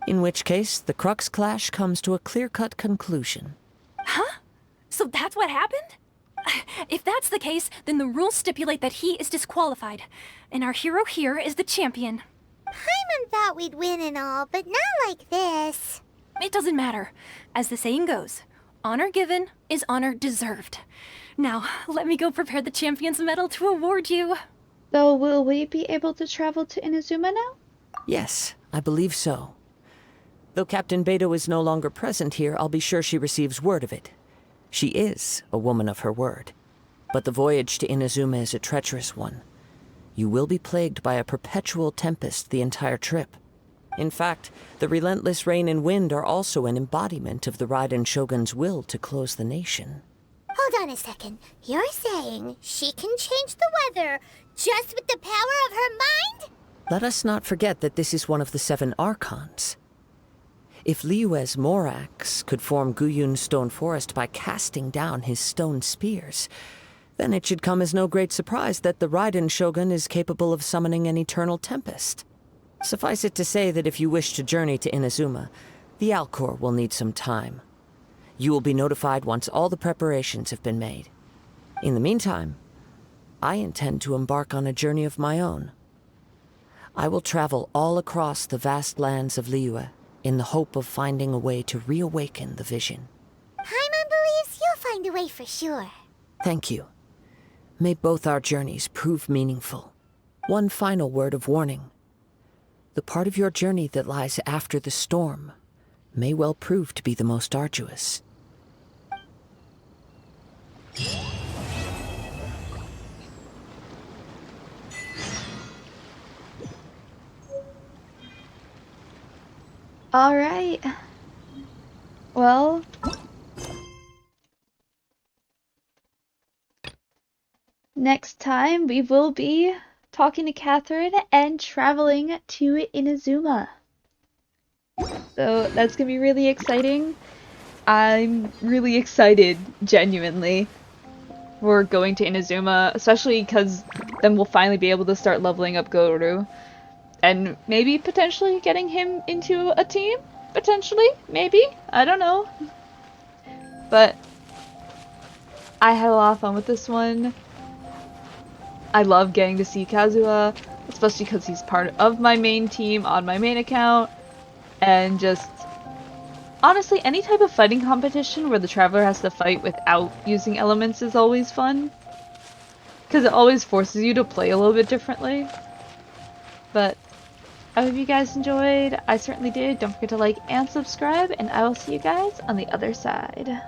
In which case, the Crux clash comes to a clear-cut conclusion. Huh? So that's what happened? If that's the case, then the rules stipulate that he is disqualified, and our hero here is the champion. Paimon thought we'd win and all, but not like this. It doesn't matter. As the saying goes, honor given is honor deserved. Now, let me go prepare the champion's medal to award you. So will we be able to travel to Inazuma now? Yes, I believe so. Though Captain Beidou is no longer present here, I'll be sure she receives word of it. She is a woman of her word. But the voyage to Inazuma is a treacherous one. You will be plagued by a perpetual tempest the entire trip. In fact, the relentless rain and wind are also an embodiment of the Raiden Shogun's will to close the nation. Hold on a second. You're saying she can change the weather just with the power of her mind? Let us not forget that this is one of the 7 Archons. If Liyue's Morax could form Guyun's stone forest by casting down his stone spears, then it should come as no great surprise that the Raiden Shogun is capable of summoning an eternal tempest. Suffice it to say that if you wish to journey to Inazuma, the Alcor will need some time. You will be notified once all the preparations have been made. In the meantime, I intend to embark on a journey of my own. I will travel all across the vast lands of Liyue in the hope of finding a way to reawaken the vision. Paimon believes you'll find a way for sure. Thank you. May both our journeys prove meaningful. One final word of warning. The part of your journey that lies after the storm may well prove to be the most arduous. All right. Well, next time we will be talking to Catherine and traveling to Inazuma. So that's gonna be really exciting. I'm really excited, genuinely, for going to Inazuma, especially because then we'll finally be able to start leveling up Goru. And maybe potentially getting him into a team? Potentially? Maybe? I don't know. But I had a lot of fun with this one. I love getting to see Kazuha, especially because he's part of my main team on my main account. And just, honestly, any type of fighting competition where the Traveler has to fight without using elements is always fun. Because it always forces you to play a little bit differently. But I hope you guys enjoyed. I certainly did. Don't forget to like and subscribe, and I will see you guys on the other side.